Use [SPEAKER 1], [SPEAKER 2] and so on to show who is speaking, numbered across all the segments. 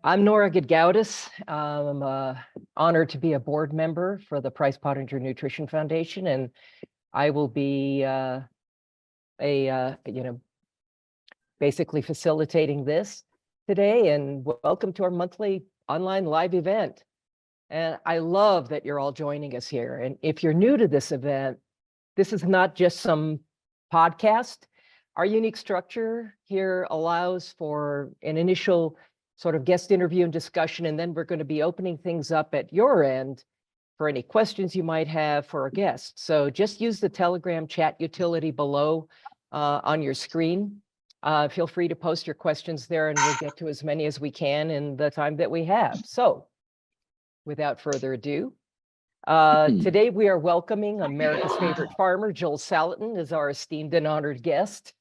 [SPEAKER 1] I'm Nora Gedgaudas. I'm honored to be a board member for the Price Pottenger Nutrition Foundation, and I will be basically facilitating this today. And welcome to our monthly online live event. And I love that you're all joining us here. And if you're new to this event, this is not just some podcast. Our unique structure here allows for an initial sort of guest interview and discussion, and then we're going to be opening things up at your end for any questions you might have for our guests. So just use the Telegram chat utility below on your screen. Feel free to post your questions there, and we'll get to as many as we can in the time that we have. So without further ado, today we are welcoming America's favorite farmer, Joel Salatin, as our esteemed and honored guest.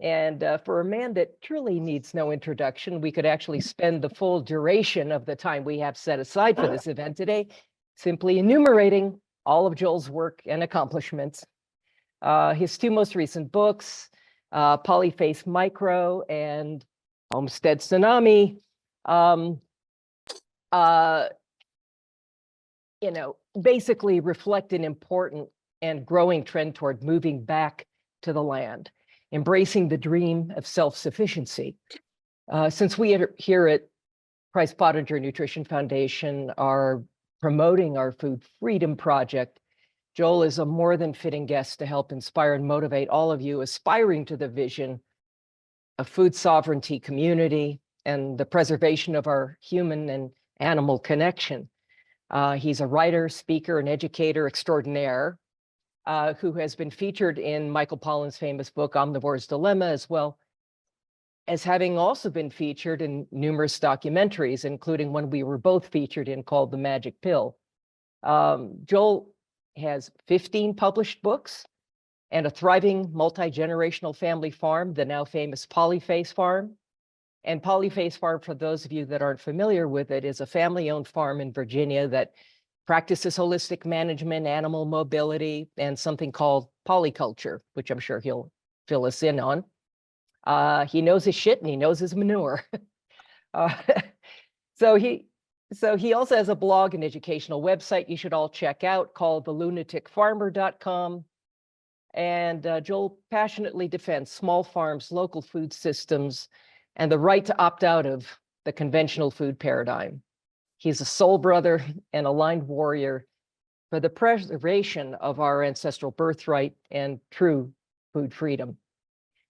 [SPEAKER 1] And for a man that truly needs no introduction, we could actually spend the full duration of the time we have set aside for this event today simply enumerating all of Joel's work and accomplishments. His two most recent books, Polyface Micro and Homestead Tsunami, basically reflect an important and growing trend toward moving back to the land, embracing the dream of self-sufficiency. Since we here at Price Pottenger Nutrition Foundation are promoting our Food Freedom Project, Joel is a more than fitting guest to help inspire and motivate all of you aspiring to the vision of food sovereignty, community, and the preservation of our human and animal connection. He's a writer, speaker, and educator extraordinaire, who has been featured in Michael Pollan's famous book, Omnivore's Dilemma, as well as having also been featured in numerous documentaries, including one we were both featured in called The Magic Pill. Joel has 15 published books and a thriving multi-generational family farm, the now famous Polyface Farm. And Polyface Farm, for those of you that aren't familiar with it, is a family-owned farm in Virginia that practices holistic management, animal mobility, and something called polyculture, which I'm sure he'll fill us in on. He knows his shit and he knows his manure. So he also has a blog and educational website you should all check out called thelunaticfarmer.com. And Joel passionately defends small farms, local food systems, and the right to opt out of the conventional food paradigm. He's a soul brother and aligned warrior for the preservation of our ancestral birthright and true food freedom.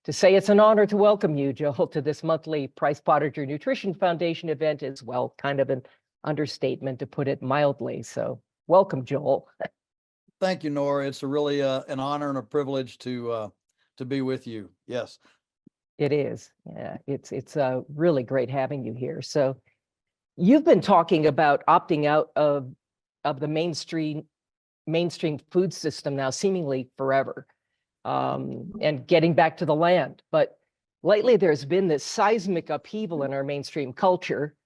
[SPEAKER 1] To say it's an honor to welcome you, Joel, to this monthly Price Pottenger Nutrition Foundation event is, well, kind of an understatement, to put it mildly. So welcome, Joel.
[SPEAKER 2] Thank you, Nora. It's a really an honor and a privilege to be with you. Yes.
[SPEAKER 1] It is. Yeah, it's really great having you here. So you've been talking about opting out of the mainstream food system now seemingly forever, and getting back to the land. But lately there's been this seismic upheaval in our mainstream culture,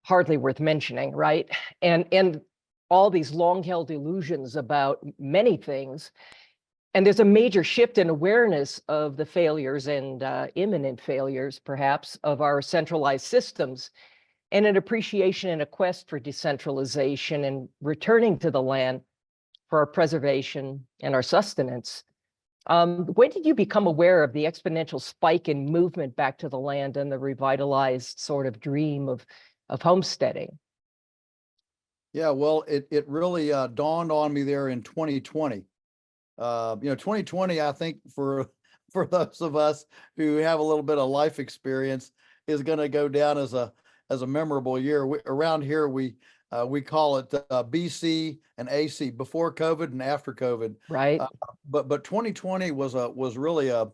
[SPEAKER 1] hardly worth mentioning, right? And all these long-held illusions about many things. And there's a major shift in awareness of the failures and imminent failures, perhaps, of our centralized systems, and an appreciation and a quest for decentralization and returning to the land for our preservation and our sustenance. When did you become aware of the exponential spike in movement back to the land and the revitalized sort of dream of homesteading?
[SPEAKER 2] Yeah, well, it really dawned on me there in 2020. 2020, I think for those of us who have a little bit of life experience, is going to go down as a memorable year. Around here, we call it BC and AC, before COVID and after COVID.
[SPEAKER 1] Right.
[SPEAKER 2] But 2020 was really a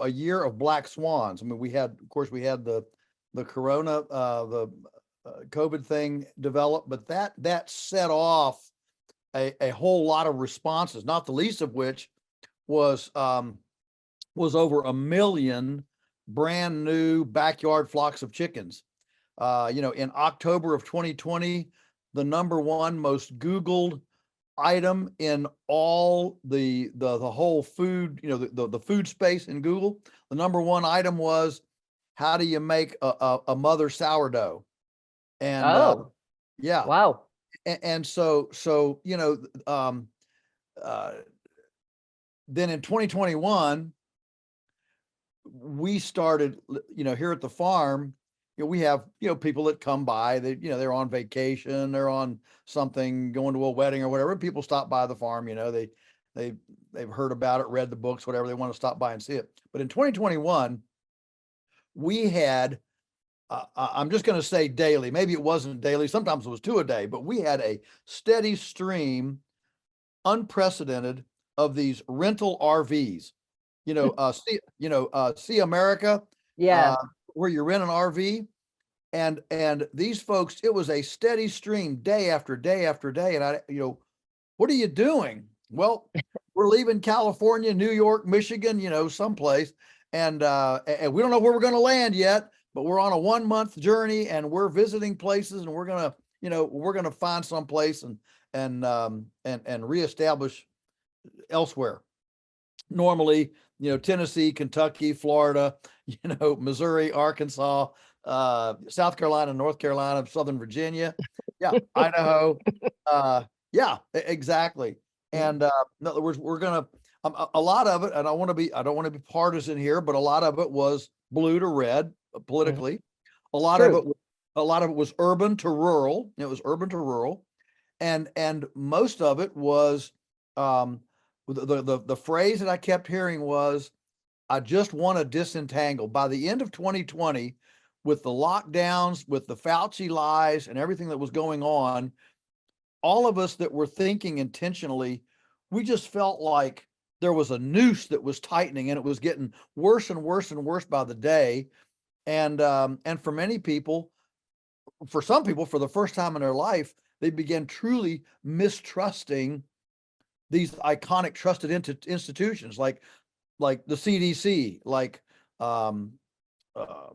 [SPEAKER 2] year of black swans. I mean, we had the corona, the COVID thing developed, but that set off a whole lot of responses, not the least of which was over 1 million brand new backyard flocks of chickens. In October of 2020, the #1 most Googled item in all the whole food, the food space in Google, the #1 item was how do you make a mother sourdough? And
[SPEAKER 1] Oh,
[SPEAKER 2] yeah,
[SPEAKER 1] wow.
[SPEAKER 2] and so you know, uh, then in 2021 we started, you know, here at the farm, you know, we have, you know, people that come by, they, you know, they're on vacation, they're on something, going to a wedding or whatever. People stop by the farm, you know, they, they've heard about it, read the books, whatever, they want to stop by and see it. But in 2021, we had, I'm just going to say daily, maybe it wasn't daily, sometimes it was 2 a day, but we had a steady stream, unprecedented, of these rental RVs. See America,
[SPEAKER 1] Yeah.
[SPEAKER 2] uh, where you rent an RV, and these folks, it was a steady stream, day after day after day. And what are you doing? Well, we're leaving California, New York, Michigan, you know, someplace, and we don't know where we're going to land yet, but we're on a 1 month journey, and we're visiting places, and we're gonna find some place and reestablish elsewhere. Normally, you know, Tennessee, Kentucky, Florida, you know, Missouri, Arkansas, South Carolina, North Carolina, Southern Virginia, yeah, Idaho, yeah, exactly. And in other words, we're gonna, a lot of it, and I don't want to be partisan here, but a lot of it was blue to red politically. A lot of it,
[SPEAKER 1] True.
[SPEAKER 2] a lot of it was urban to rural. It was urban to rural, and most of it was, um, the phrase that I kept hearing was, I just want to disentangle. By the end of 2020, with the lockdowns, with the Fauci lies and everything that was going on, all of us that were thinking intentionally, we just felt like there was a noose that was tightening, and it was getting worse and worse and worse by the day. And for many people, for some people, for the first time in their life, they began truly mistrusting these iconic trusted institutions like the CDC, like, um, uh,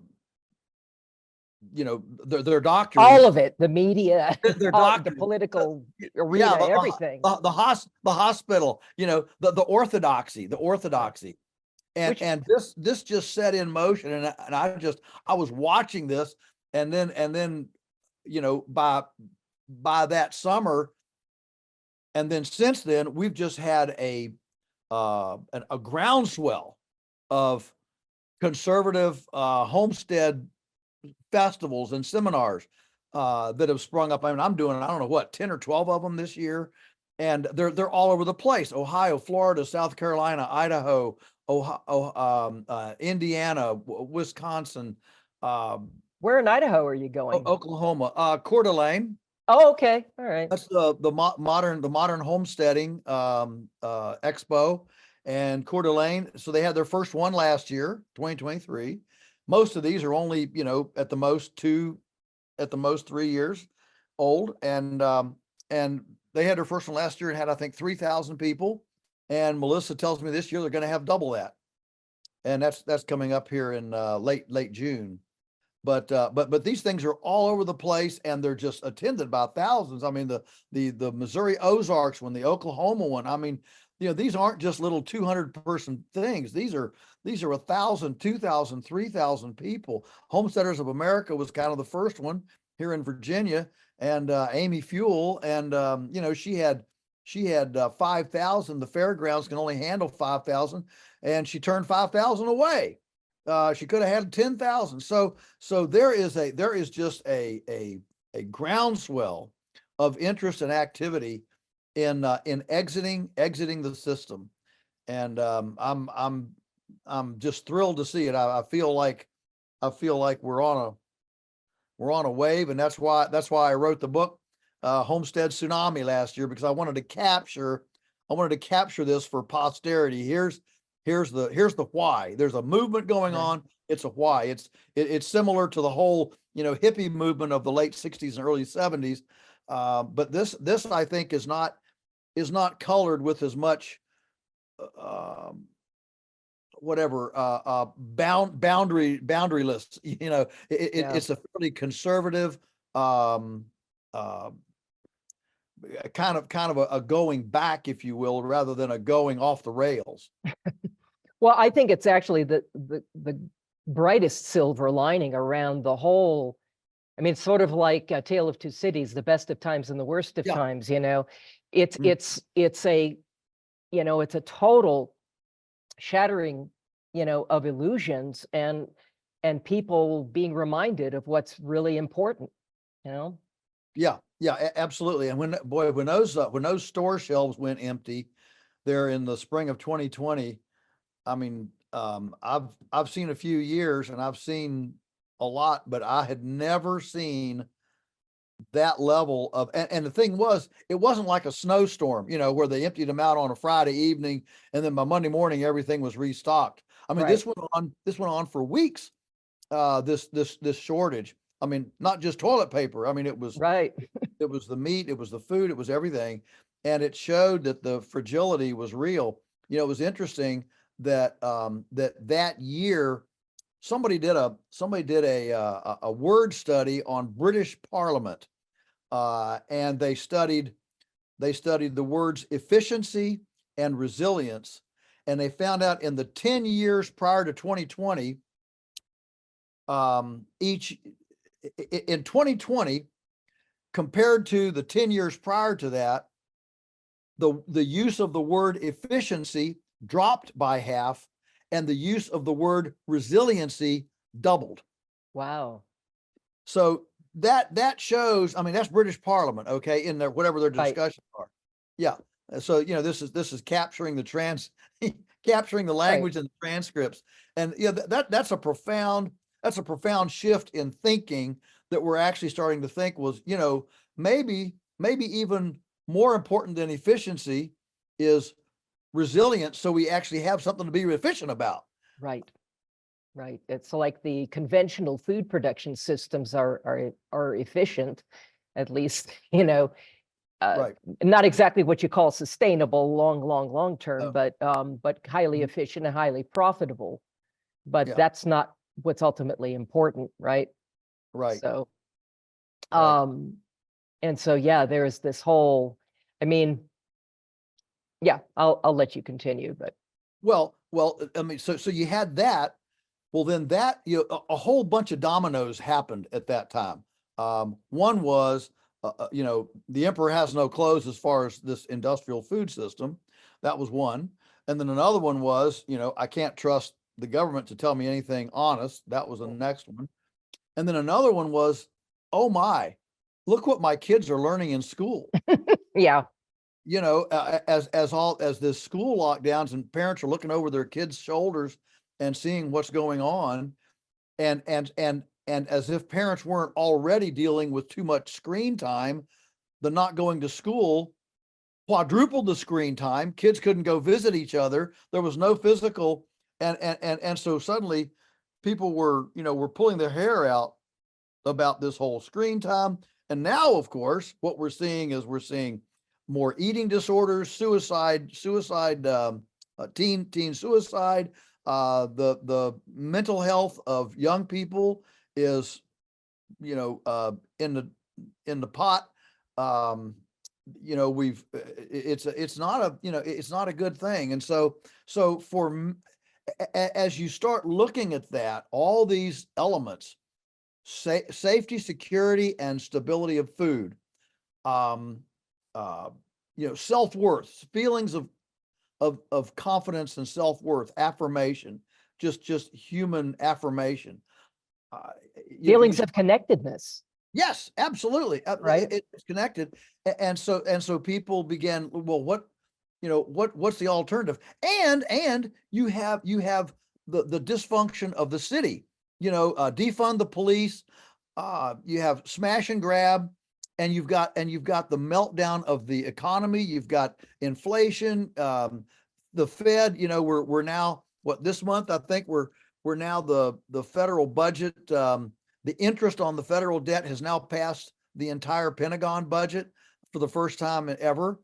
[SPEAKER 2] their doctoring,
[SPEAKER 1] All of it, the media,
[SPEAKER 2] their
[SPEAKER 1] all the
[SPEAKER 2] doctoring.
[SPEAKER 1] political
[SPEAKER 2] Yeah,
[SPEAKER 1] arena, everything.
[SPEAKER 2] the hospital, you know, the orthodoxy, and
[SPEAKER 1] Which,
[SPEAKER 2] this just set in motion, and I was watching this, and then you know, by that summer, and then since then, we've just had a groundswell of conservative homestead festivals and seminars that have sprung up. I mean, I'm doing, I don't know what, 10 or 12 of them this year, and they're all over the place: Ohio, Florida, South Carolina, Idaho, Indiana, Wisconsin, um,
[SPEAKER 1] where in Idaho are you going?
[SPEAKER 2] Oklahoma, Coeur d'Alene.
[SPEAKER 1] Oh, okay. All right.
[SPEAKER 2] That's the modern homesteading expo, and Coeur d'Alene. So they had their first one last year, 2023. Most of these are only, you know, at the most 3 years old, and they had their first one last year and had, I think, 3,000 people. And Melissa tells me this year they're going to have double that, and that's coming up here in late June. But these things are all over the place, and they're just attended by thousands. I mean, the Missouri Ozarks one, the Oklahoma one. I mean, you know, these aren't just little 200 person things. These are 1,000, 2,000, 3,000 people. Homesteaders of America was kind of the first one here in Virginia, and Amy Fuel, and you know, she had 5,000. The fairgrounds can only handle 5,000, and she turned 5,000 away. She could have had 10,000. So there is just a groundswell of interest and activity in exiting the system, and I'm just thrilled to see it. I feel like we're on a wave, and that's why I wrote the book, Homestead Tsunami, last year, because I wanted to capture this for posterity. Here's the why. There's a movement going on. It's a why. It's similar to the whole, you know, hippie movement of the late 60s and early 70s. But this I think is not colored with as much boundaryless. You know,
[SPEAKER 1] Yeah.
[SPEAKER 2] it's a fairly conservative, kind of a going back, if you will, rather than a going off the rails.
[SPEAKER 1] Well, I think it's actually brightest silver lining around the whole. I mean, it's sort of like A Tale of Two Cities, the best of times and the worst of
[SPEAKER 2] Yeah.
[SPEAKER 1] times, you know. It's
[SPEAKER 2] Mm.
[SPEAKER 1] it's a, you know, it's a total shattering, you know, of illusions, and people being reminded of what's really important, you know.
[SPEAKER 2] Yeah, yeah, absolutely. And when those store shelves went empty there in the spring of 2020, I mean, I've seen a few years and I've seen a lot, but I had never seen that level of, and the thing was, it wasn't like a snowstorm, you know, where they emptied them out on a Friday evening and then by Monday morning everything was restocked. I mean,
[SPEAKER 1] Right.
[SPEAKER 2] this went on for weeks. This shortage. I mean, not just toilet paper. I mean,
[SPEAKER 1] Right.
[SPEAKER 2] it was the meat, it was the food, it was everything, and it showed that the fragility was real. You know, it was interesting that that year somebody did a word study on British Parliament, and they studied the words efficiency and resilience, and they found out in the 10 years prior to 2020, each in 2020 compared to the 10 years prior to that, the use of the word efficiency dropped by half and the use of the word resiliency doubled.
[SPEAKER 1] Wow.
[SPEAKER 2] So that shows, I mean, that's British Parliament, okay, in their whatever their
[SPEAKER 1] Right.
[SPEAKER 2] discussions are. Yeah. So, you know, this is capturing the capturing the
[SPEAKER 1] Right.
[SPEAKER 2] language and the transcripts. And yeah, that's a profound shift in thinking that we're actually starting to think was, you know, maybe even more important than efficiency is resilience. So we actually have something to be efficient about.
[SPEAKER 1] Right. Right. It's like the conventional food production systems are efficient, at least, you know,
[SPEAKER 2] Right.
[SPEAKER 1] not exactly what you call sustainable long term,
[SPEAKER 2] No.
[SPEAKER 1] but highly efficient and highly profitable. But
[SPEAKER 2] Yeah.
[SPEAKER 1] that's not what's ultimately important, right?
[SPEAKER 2] Right.
[SPEAKER 1] So,
[SPEAKER 2] Right.
[SPEAKER 1] and so yeah, there's this whole, I mean, yeah, I'll let you continue, but
[SPEAKER 2] Well, I mean, so you had that. Well, then that, you know, a whole bunch of dominoes happened at that time. One was, you know, the emperor has no clothes as far as this industrial food system. That was one. And then another one was, you know, I can't trust the government to tell me anything honest. That was the next one. And then another one was, oh my, look what my kids are learning in school.
[SPEAKER 1] yeah,
[SPEAKER 2] You know, as this school lockdowns and parents are looking over their kids' shoulders and seeing what's going on, and as if parents weren't already dealing with too much screen time, the not going to school quadrupled the screen time. Kids couldn't go visit each other. There was no physical, and so suddenly people were, you know, were pulling their hair out about this whole screen time. And now, of course, what we're seeing is more eating disorders, suicide, teen suicide. The mental health of young people is, you know, in the pot. You know, it's not a, you know, it's not a good thing. And so as you start looking at that, all these elements, safety, security, and stability of food, um, you know, self-worth, feelings of confidence and self-worth, affirmation, just human affirmation. Uh, you
[SPEAKER 1] feelings of connectedness,
[SPEAKER 2] Yes, absolutely.
[SPEAKER 1] right?
[SPEAKER 2] It's connected. And so people began, well, what, you know, what's the alternative? And you have the dysfunction of the city, you know, defund the police, you have smash and grab, and you've got the meltdown of the economy, you've got inflation, the Fed, you know, we're now, what, this month, I think we're now the federal budget, the interest on the federal debt has now passed the entire Pentagon budget for the first time ever.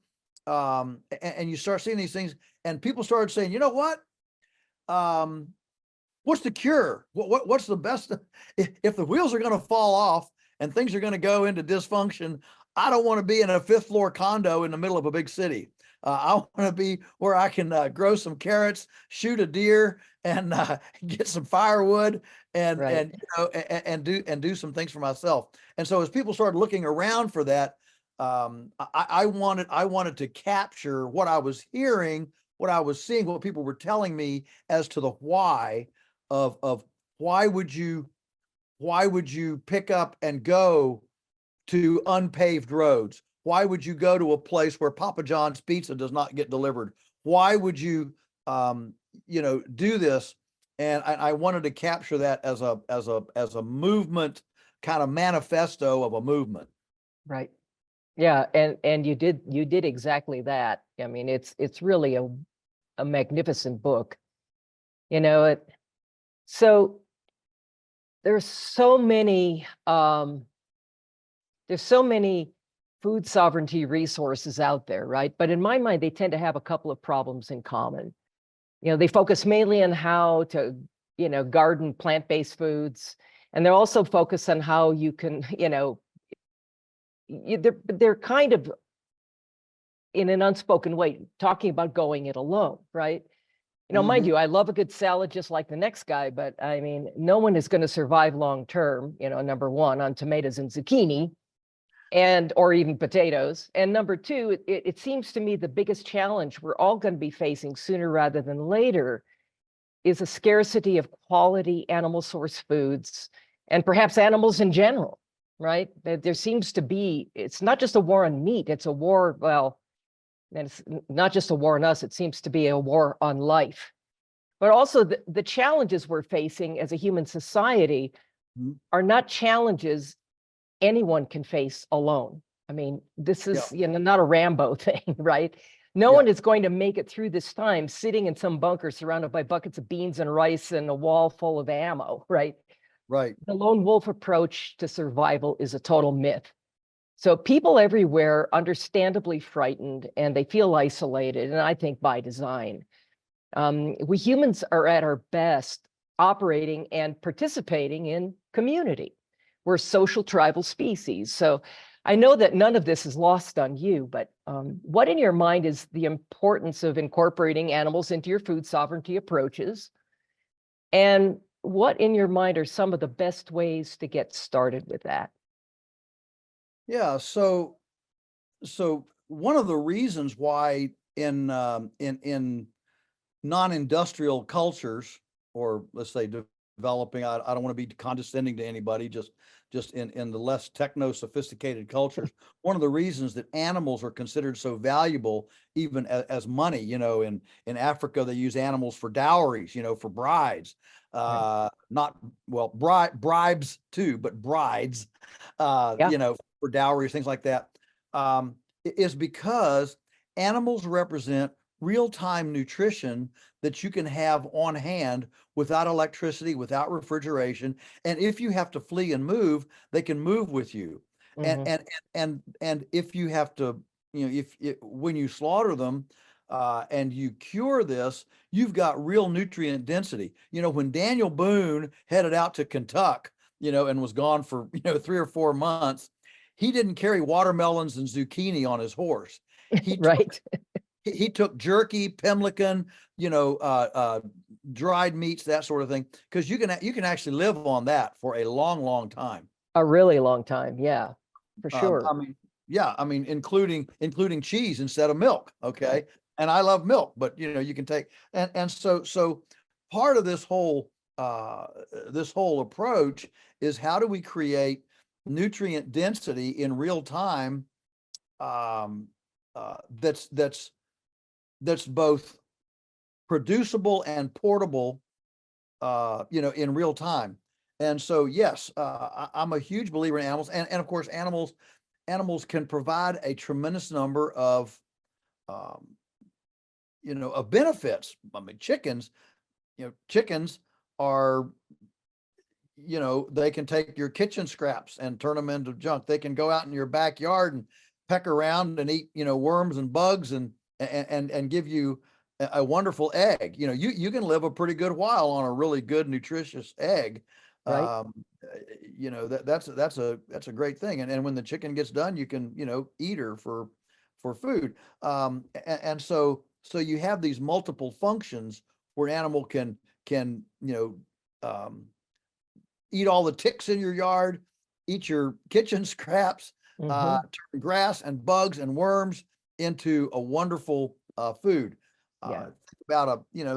[SPEAKER 2] And you start seeing these things, and people started saying, you know what? What's the cure? What's the best? If the wheels are going to fall off and things are going to go into dysfunction, I don't want to be in a fifth floor condo in the middle of a big city. I want to be where I can grow some carrots, shoot a deer, and get some firewood,
[SPEAKER 1] Right.
[SPEAKER 2] and do some things for myself. And so as people started looking around for that, I wanted to capture what I was hearing, what I was seeing, what people were telling me as to the why of why would you pick up and go to unpaved roads? Why would you go to a place where Papa John's pizza does not get delivered? Why would you, do this? And I wanted to capture that as a movement, kind of manifesto of a movement.
[SPEAKER 1] Right. Yeah, and you did exactly that. I mean, it's really a magnificent book. You know, so there's so many there's so many food sovereignty resources out there, right? But in my mind, they tend to have a couple of problems in common. They focus mainly on how to, garden plant-based foods, and they're also focused on how you can, they're kind of in an unspoken way talking about going it alone, right? Mind you, I love a good salad just like the next guy, but I mean, no one is going to survive long term, number one, on tomatoes and zucchini, or even potatoes. And number two, it seems to me the biggest challenge we're all going to be facing sooner rather than later is a scarcity of quality animal source foods, and perhaps animals in general, right? There seems to be, it's not just a war on meat, it's a war, well, and it's not just a war on us, it seems to be a war on life. But also the challenges we're facing as a human society are not challenges anyone can face alone. I mean, this is, not a Rambo thing, right? No one is going to make it through this time sitting in some bunker surrounded by buckets of beans and rice and a wall full of ammo, right?
[SPEAKER 2] Right.
[SPEAKER 1] The lone wolf approach to survival is a total myth. So people everywhere understandably frightened, and they feel isolated, and I think by design. We humans are at our best operating and participating in community. We're social tribal species. So I know that none of this is lost on you, but what in your mind is the importance of incorporating animals into your food sovereignty approaches? And what in your mind are some of the best ways to get started with that?
[SPEAKER 2] Yeah. So one of the reasons why in non-industrial cultures, or let's say developing, I don't want to be condescending to anybody, just in the less techno sophisticated cultures, one of the reasons that animals are considered so valuable, even as money, in Africa, they use animals for dowries, for brides, not, well, bribes too, but brides, for dowries, things like that, is because animals represent real-time nutrition that you can have on hand without electricity, without refrigeration. And if you have to flee and move, they can move with you. And if you have to, when you slaughter them, and you cure this, you've got real nutrient density. When Daniel Boone headed out to Kentucky, and was gone for, 3 or 4 months, he didn't carry watermelons and zucchini on his horse. He took jerky, pemmican, dried meats, that sort of thing, because you can actually live on that for a long, long time.
[SPEAKER 1] A really long time, yeah, for sure.
[SPEAKER 2] Including cheese instead of milk. Okay,
[SPEAKER 1] Right.
[SPEAKER 2] And I love milk, but you can take, and so part of this whole approach is, how do we create nutrient density in real time, that's both producible and portable, in real time. And so, yes, I'm a huge believer in animals, and of course, animals can provide a tremendous number of, of benefits. I mean, chickens are, they can take your kitchen scraps and turn them into junk. They can go out in your backyard and peck around and eat, worms and bugs, and give you a wonderful egg. You can live a pretty good while on a really good, nutritious egg.
[SPEAKER 1] Right.
[SPEAKER 2] That's a great thing. And when the chicken gets done, you can, eat her for for food. And so you have these multiple functions where an animal can eat all the ticks in your yard, eat your kitchen scraps, turn grass and bugs and worms into a wonderful food.
[SPEAKER 1] Yeah.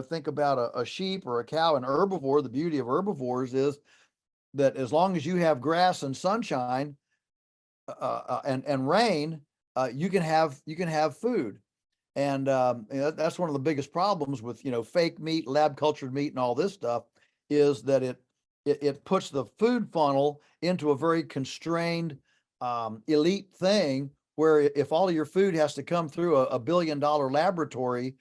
[SPEAKER 2] Think about a sheep or a cow, an herbivore. The beauty of herbivores is that as long as you have grass and sunshine and rain, you can have food. And that's one of the biggest problems with fake meat, lab cultured meat, and all this stuff, is that it puts the food funnel into a very constrained elite thing, where if all of your food has to come through a $1 billion laboratory,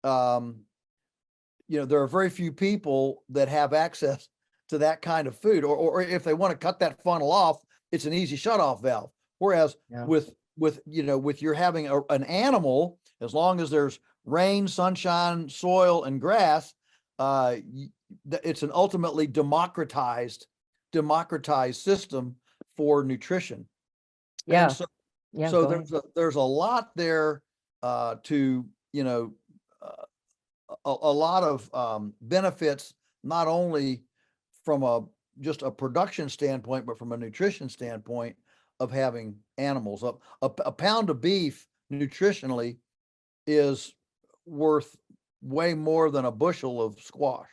[SPEAKER 2] there are very few people that have access to that kind of food, or if they want to cut that funnel off, it's an easy shutoff valve. Whereas with you're having an animal, as long as there's rain, sunshine, soil, and grass, it's an ultimately democratized system for nutrition.
[SPEAKER 1] Yeah.
[SPEAKER 2] And so there's a lot there to a lot of benefits, not only from just a production standpoint, but from a nutrition standpoint of having animals. A pound of beef nutritionally is worth way more than a bushel of squash.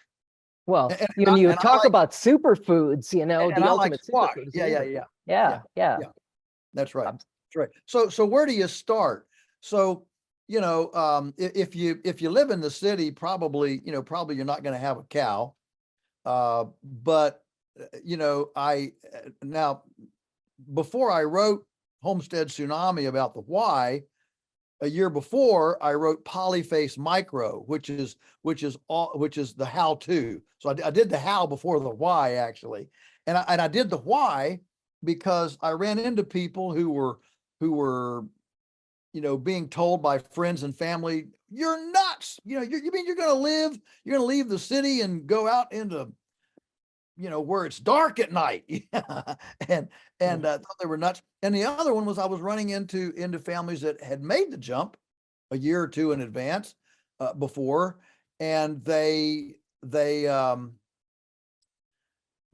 [SPEAKER 1] Well, when you talk about superfoods, the ultimate
[SPEAKER 2] superfood.
[SPEAKER 1] Yeah.
[SPEAKER 2] That's right. That's right. So where do you start? So, if you live in the city, probably you're not going to have a cow. But now, before I wrote Homestead Tsunami about the why, a year before I wrote Polyface Micro, which is the how-to. So I did the how before the why, actually, and I did the why because I ran into people who were being told by friends and family, "You're nuts. You mean you're going to leave the city and go out into where it's dark at night?" and thought they were nuts. And the other one was, I was running into families that had made the jump a year or two in advance before, and they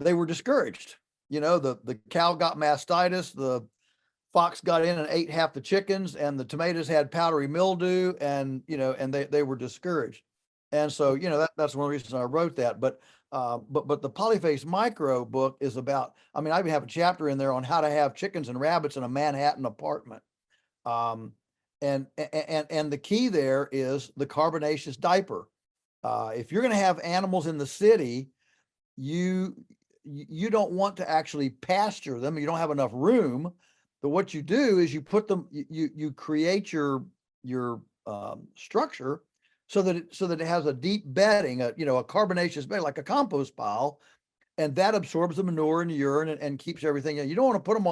[SPEAKER 2] were discouraged. The cow got mastitis, the fox got in and ate half the chickens, and the tomatoes had powdery mildew, and they were discouraged. And so that's one of the reasons I wrote that. But the Polyface Micro book is about, I even have a chapter in there on how to have chickens and rabbits in a Manhattan apartment. And the key there is the carbonaceous diaper. If you're going to have animals in the city, you don't want to actually pasture them. You don't have enough room. But what you do is you put them, you create your structure so that it has a deep bedding, a carbonaceous bed, like a compost pile, and that absorbs the manure and the urine and keeps everything. You don't want to put them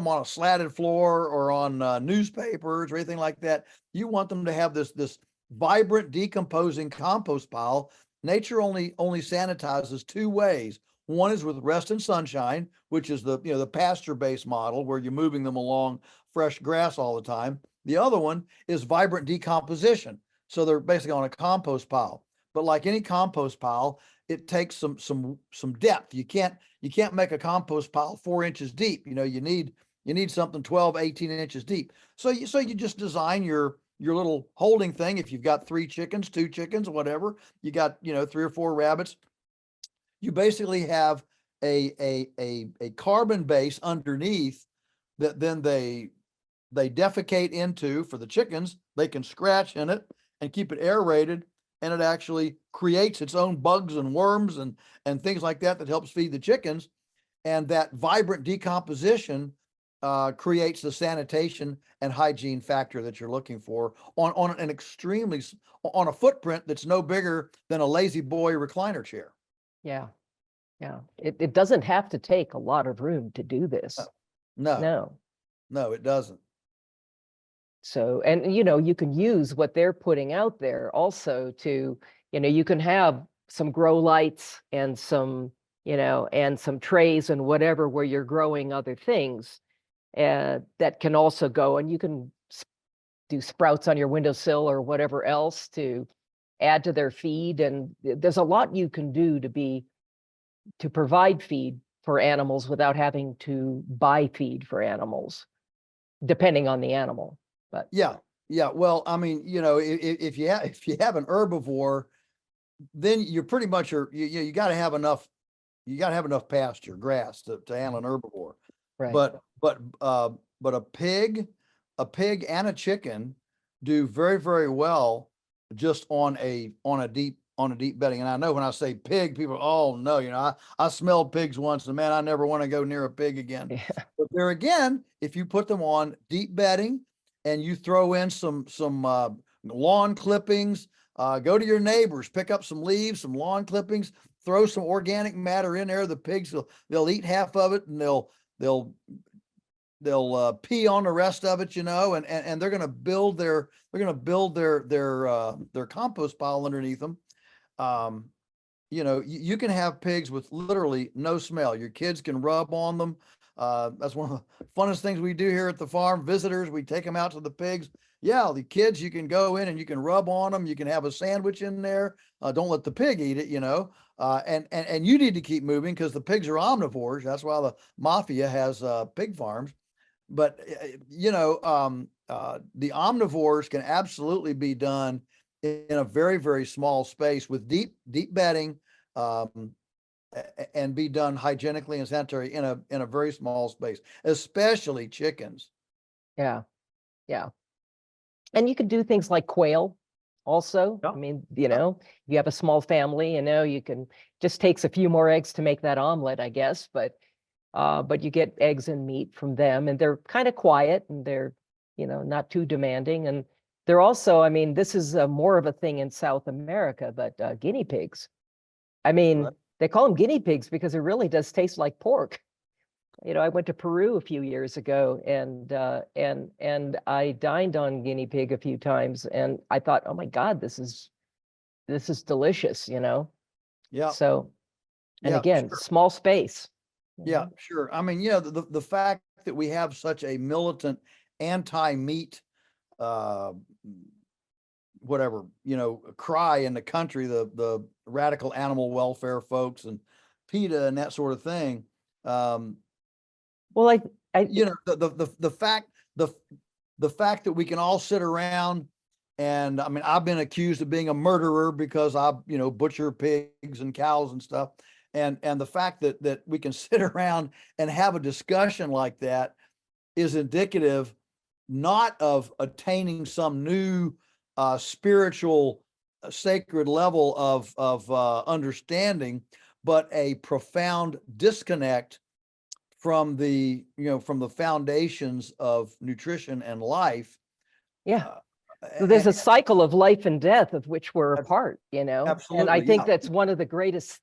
[SPEAKER 2] on a slatted floor or on newspapers or anything like that. You want them to have this vibrant, decomposing compost pile. Nature only sanitizes two ways. One is with rest and sunshine, which is the pasture-based model where you're moving them along fresh grass all the time. The other one is vibrant decomposition. So they're basically on a compost pile. But like any compost pile, it takes some depth. You can't make a compost pile 4 inches deep. You need something 12, 18 inches deep. So you just design your little holding thing. If you've got 3 chickens, 2 chickens, whatever, you got 3 or 4 rabbits, you basically have a carbon base underneath that then they defecate into. For the chickens, they can scratch in it and keep it aerated, and it actually creates its own bugs and worms and things like that helps feed the chickens. And that vibrant decomposition creates the sanitation and hygiene factor that you're looking for on a footprint that's no bigger than a lazy boy recliner chair.
[SPEAKER 1] Yeah. It doesn't have to take a lot of room to do this.
[SPEAKER 2] No, it doesn't.
[SPEAKER 1] So, and you can use what they're putting out there also to, you can have some grow lights and some, and some trays and whatever where you're growing other things that can also go, and you can do sprouts on your windowsill or whatever else to add to their feed. And there's a lot you can do to provide feed for animals without having to buy feed for animals, depending on the animal. But
[SPEAKER 2] Yeah. Well, I mean, if you have an herbivore, then you're pretty much you got to have enough. You got to have enough pasture, grass to handle an herbivore.
[SPEAKER 1] right.
[SPEAKER 2] But a pig and a chicken do very, very well just on a deep bedding. And I know when I say pig, people, oh no, I smelled pigs once, and man, I never want to go near a pig again.
[SPEAKER 1] Yeah.
[SPEAKER 2] But there again, if you put them on deep bedding and you throw in some lawn clippings, go to your neighbors, pick up some leaves, some lawn clippings, throw some organic matter in there. The pigs they'll eat half of it, and they'll pee on the rest of it, and they're going to build their compost pile underneath them. You can have pigs with literally no smell. Your kids can rub on them. That's one of the funnest things we do here at the farm. Visitors, we take them out to the pigs. Yeah, the kids, you can go in and you can rub on them. You can have a sandwich in there. Don't let the pig eat it, and you need to keep moving because the pigs are omnivores. That's why the mafia has pig farms. But the omnivores can absolutely be done in a very, very small space with deep bedding, and be done hygienically and sanitary in a very small space, especially chickens.
[SPEAKER 1] Yeah. And you could do things like quail also.
[SPEAKER 2] Yeah.
[SPEAKER 1] I mean, you have a small family, you can, just takes a few more eggs to make that omelet, I guess, but you get eggs and meat from them, and they're kind of quiet, and they're, not too demanding. And they're also, I mean, this is more of a thing in South America, but guinea pigs. I mean,
[SPEAKER 2] Right.
[SPEAKER 1] They call them guinea pigs because it really does taste like pork. I went to Peru a few years ago, and I dined on guinea pig a few times, and I thought, oh my God, this is delicious,
[SPEAKER 2] Yeah.
[SPEAKER 1] So, and
[SPEAKER 2] Yeah,
[SPEAKER 1] again,
[SPEAKER 2] sure.
[SPEAKER 1] small space.
[SPEAKER 2] Yeah, sure. I mean, the fact that we have such a militant anti-meat, whatever, cry in the country, the radical animal welfare folks and PETA and that sort of thing.
[SPEAKER 1] Well,
[SPEAKER 2] The fact that we can all sit around, and I mean, I've been accused of being a murderer because I, butcher pigs and cows and stuff. And the fact that we can sit around and have a discussion like that is indicative not of attaining some new spiritual sacred level of understanding, but a profound disconnect from the foundations of nutrition and life.
[SPEAKER 1] Yeah. So there's a cycle of life and death of which we're a part,
[SPEAKER 2] Absolutely,
[SPEAKER 1] and I think
[SPEAKER 2] yeah.
[SPEAKER 1] that's one of the greatest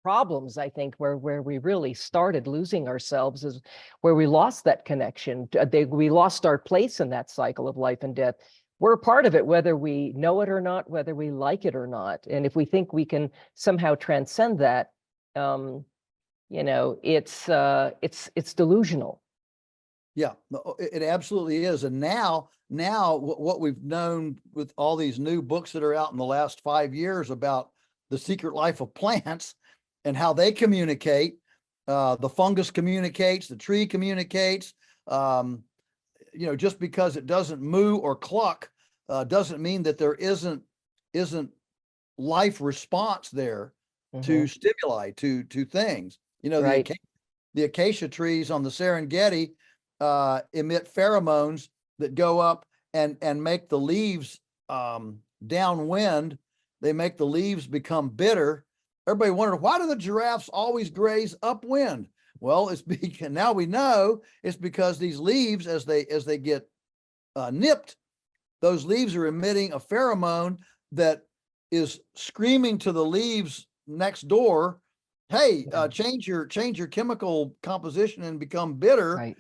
[SPEAKER 1] problems, I think, where we really started losing ourselves, is where we lost that connection. We lost our place in that cycle of life and death. We're a part of it, whether we know it or not, whether we like it or not. And if we think we can somehow transcend that, it's delusional.
[SPEAKER 2] Yeah, it absolutely is. And now what we've known with all these new books that are out in the last 5 years about the secret life of plants and how they communicate, the fungus communicates, the tree communicates, just because it doesn't moo or cluck, doesn't mean that there isn't life response there to stimuli, to things.
[SPEAKER 1] Right.
[SPEAKER 2] The acacia trees on the Serengeti emit pheromones that go up and make the leaves downwind. They make the leaves become bitter. Everybody wondered, why do the giraffes always graze upwind? Well, it's because now we know it's because these leaves, as they get nipped, those leaves are emitting a pheromone that is screaming to the leaves next door, hey, change your chemical composition and become bitter.
[SPEAKER 1] Right.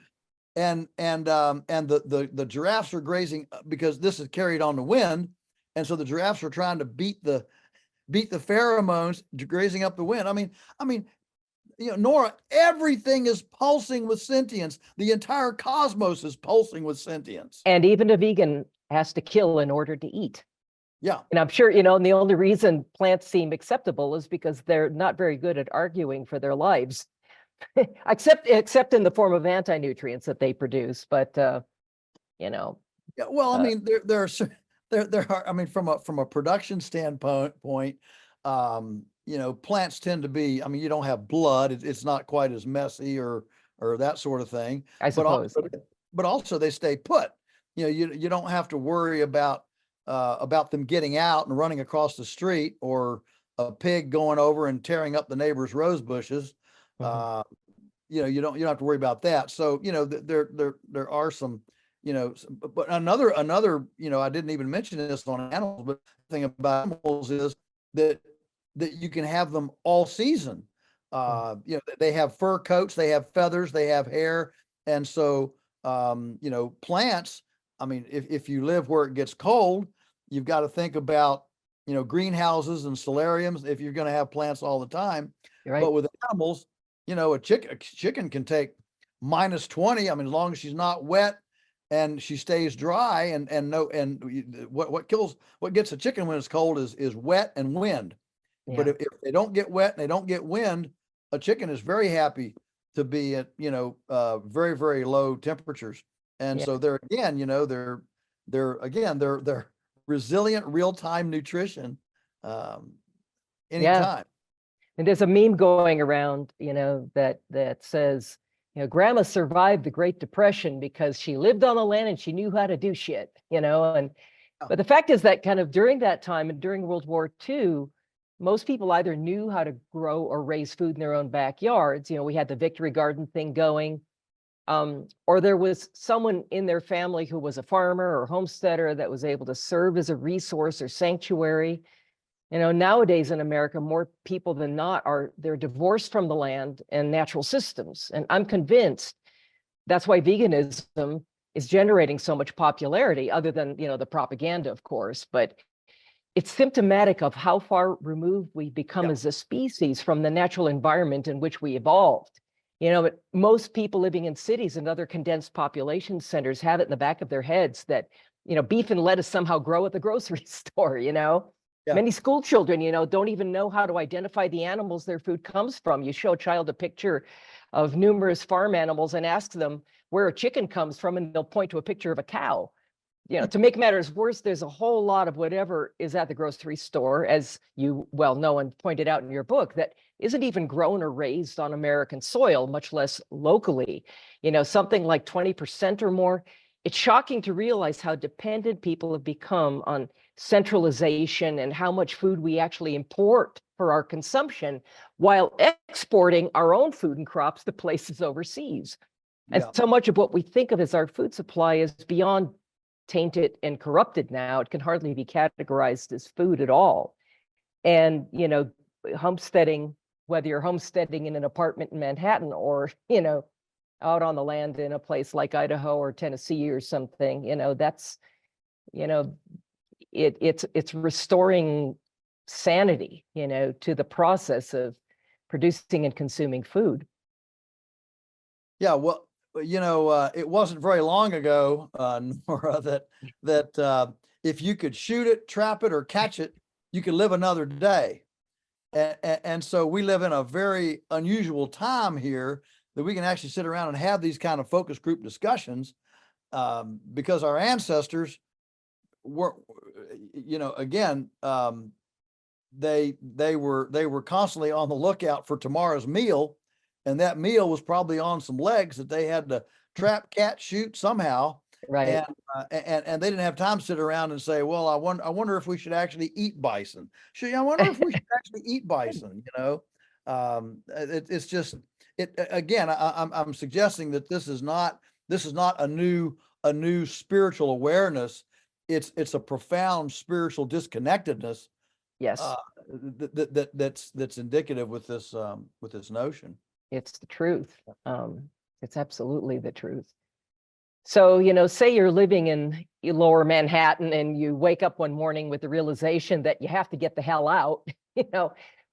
[SPEAKER 2] And the giraffes are grazing because this is carried on the wind, and so the giraffes are trying to beat the pheromones grazing up the wind. I mean, Nora, everything is pulsing with sentience. The entire cosmos is pulsing with sentience.
[SPEAKER 1] And even a vegan has to kill in order to eat.
[SPEAKER 2] Yeah.
[SPEAKER 1] And I'm sure, and the only reason plants seem acceptable is because they're not very good at arguing for their lives, except in the form of anti-nutrients that they produce. But,
[SPEAKER 2] Yeah. Well, I mean, there are, I mean, from a production standpoint, plants tend to be, I mean, you don't have blood. It's not quite as messy or that sort of thing.
[SPEAKER 1] I suppose.
[SPEAKER 2] But also they stay put. You don't have to worry about them getting out and running across the street, or a pig going over and tearing up the neighbor's rose bushes. You don't have to worry about that. So, there are some, but another, I didn't even mention this on animals, but the thing about animals is that you can have them all season. They have fur coats, they have feathers, they have hair. And so, plants, I mean, if you live where it gets cold, you've got to think about, greenhouses and solariums if you're going to have plants all the time.
[SPEAKER 1] Right.
[SPEAKER 2] But with animals, a chicken can take -20. I mean, as long as she's not wet and she stays dry, and what gets a chicken when it's cold is wet and wind.
[SPEAKER 1] Yeah.
[SPEAKER 2] But if they don't get wet and they don't get wind, a chicken is very happy to be at, very, very low temperatures. And so they're resilient, real-time nutrition, anytime.
[SPEAKER 1] And there's a meme going around, that says, Grandma survived the Great Depression because she lived on the land and she knew how to do shit, but the fact is that kind of during that time and during World War II, most people either knew how to grow or raise food in their own backyards. We had the Victory Garden thing going, or there was someone in their family who was a farmer or homesteader that was able to serve as a resource or sanctuary. Nowadays in America, more people than not they're divorced from the land and natural systems. And I'm convinced that's why veganism is generating so much popularity, other than, the propaganda, of course, but it's symptomatic of how far removed we've become as a species from the natural environment in which we evolved. But most people living in cities and other condensed population centers have it in the back of their heads that, beef and lettuce somehow grow at the grocery store, Many school children, don't even know how to identify the animals their food comes from. You show a child a picture of numerous farm animals and ask them where a chicken comes from, and they'll point to a picture of a cow. To make matters worse, there's a whole lot of whatever is at the grocery store, as you well know and pointed out in your book, that isn't even grown or raised on American soil, much less locally. Something like 20% or more. It's shocking to realize how dependent people have become on centralization and how much food we actually import for our consumption, while exporting our own food and crops to places overseas. And so much of what we think of as our food supply is beyond tainted and corrupted now. It can hardly be categorized as food at all. And, homesteading, whether you're homesteading in an apartment in Manhattan or, out on the land in a place like Idaho or Tennessee or something, that's, it's restoring sanity, to the process of producing and consuming food.
[SPEAKER 2] Yeah, well, it wasn't very long ago, Nora, that if you could shoot it, trap it, or catch it, you could live another day. And so we live in a very unusual time here that we can actually sit around and have these kind of focus group discussions, because our ancestors were, again, they were constantly on the lookout for tomorrow's meal. And that meal was probably on some legs that they had to trap, catch, shoot somehow.
[SPEAKER 1] Right.
[SPEAKER 2] And they didn't have time to sit around and say, well, I wonder if we should actually eat bison. I wonder if we should actually eat bison, it's just, again, I'm suggesting that this is not a new spiritual awareness. It's a profound spiritual disconnectedness.
[SPEAKER 1] Yes.
[SPEAKER 2] That's indicative with this notion.
[SPEAKER 1] It's the truth. It's absolutely the truth. So, say you're living in lower Manhattan and you wake up one morning with the realization that you have to get the hell out,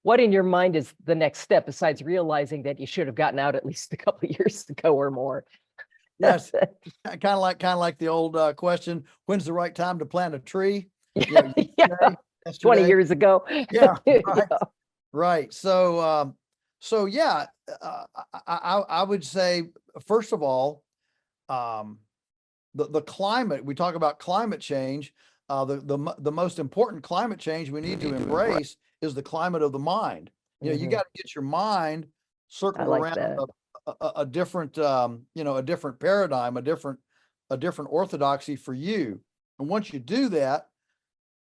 [SPEAKER 1] what in your mind is the next step besides realizing that you should have gotten out at least a couple of years ago or more?
[SPEAKER 2] Yes, kind of like the old question, when's the right time to plant a tree?
[SPEAKER 1] Yeah,
[SPEAKER 2] Yesterday,
[SPEAKER 1] 20 years ago.
[SPEAKER 2] Yeah, right.
[SPEAKER 1] Yeah.
[SPEAKER 2] Right. So yeah, I would say, first of all, um, the climate, we talk about climate change. The most important climate change we need to embrace is the climate of the mind. You
[SPEAKER 1] Mhm.
[SPEAKER 2] got to get your mind
[SPEAKER 1] I
[SPEAKER 2] circled
[SPEAKER 1] like
[SPEAKER 2] around
[SPEAKER 1] that.
[SPEAKER 2] a different, a different paradigm, a different orthodoxy for you. And once you do that,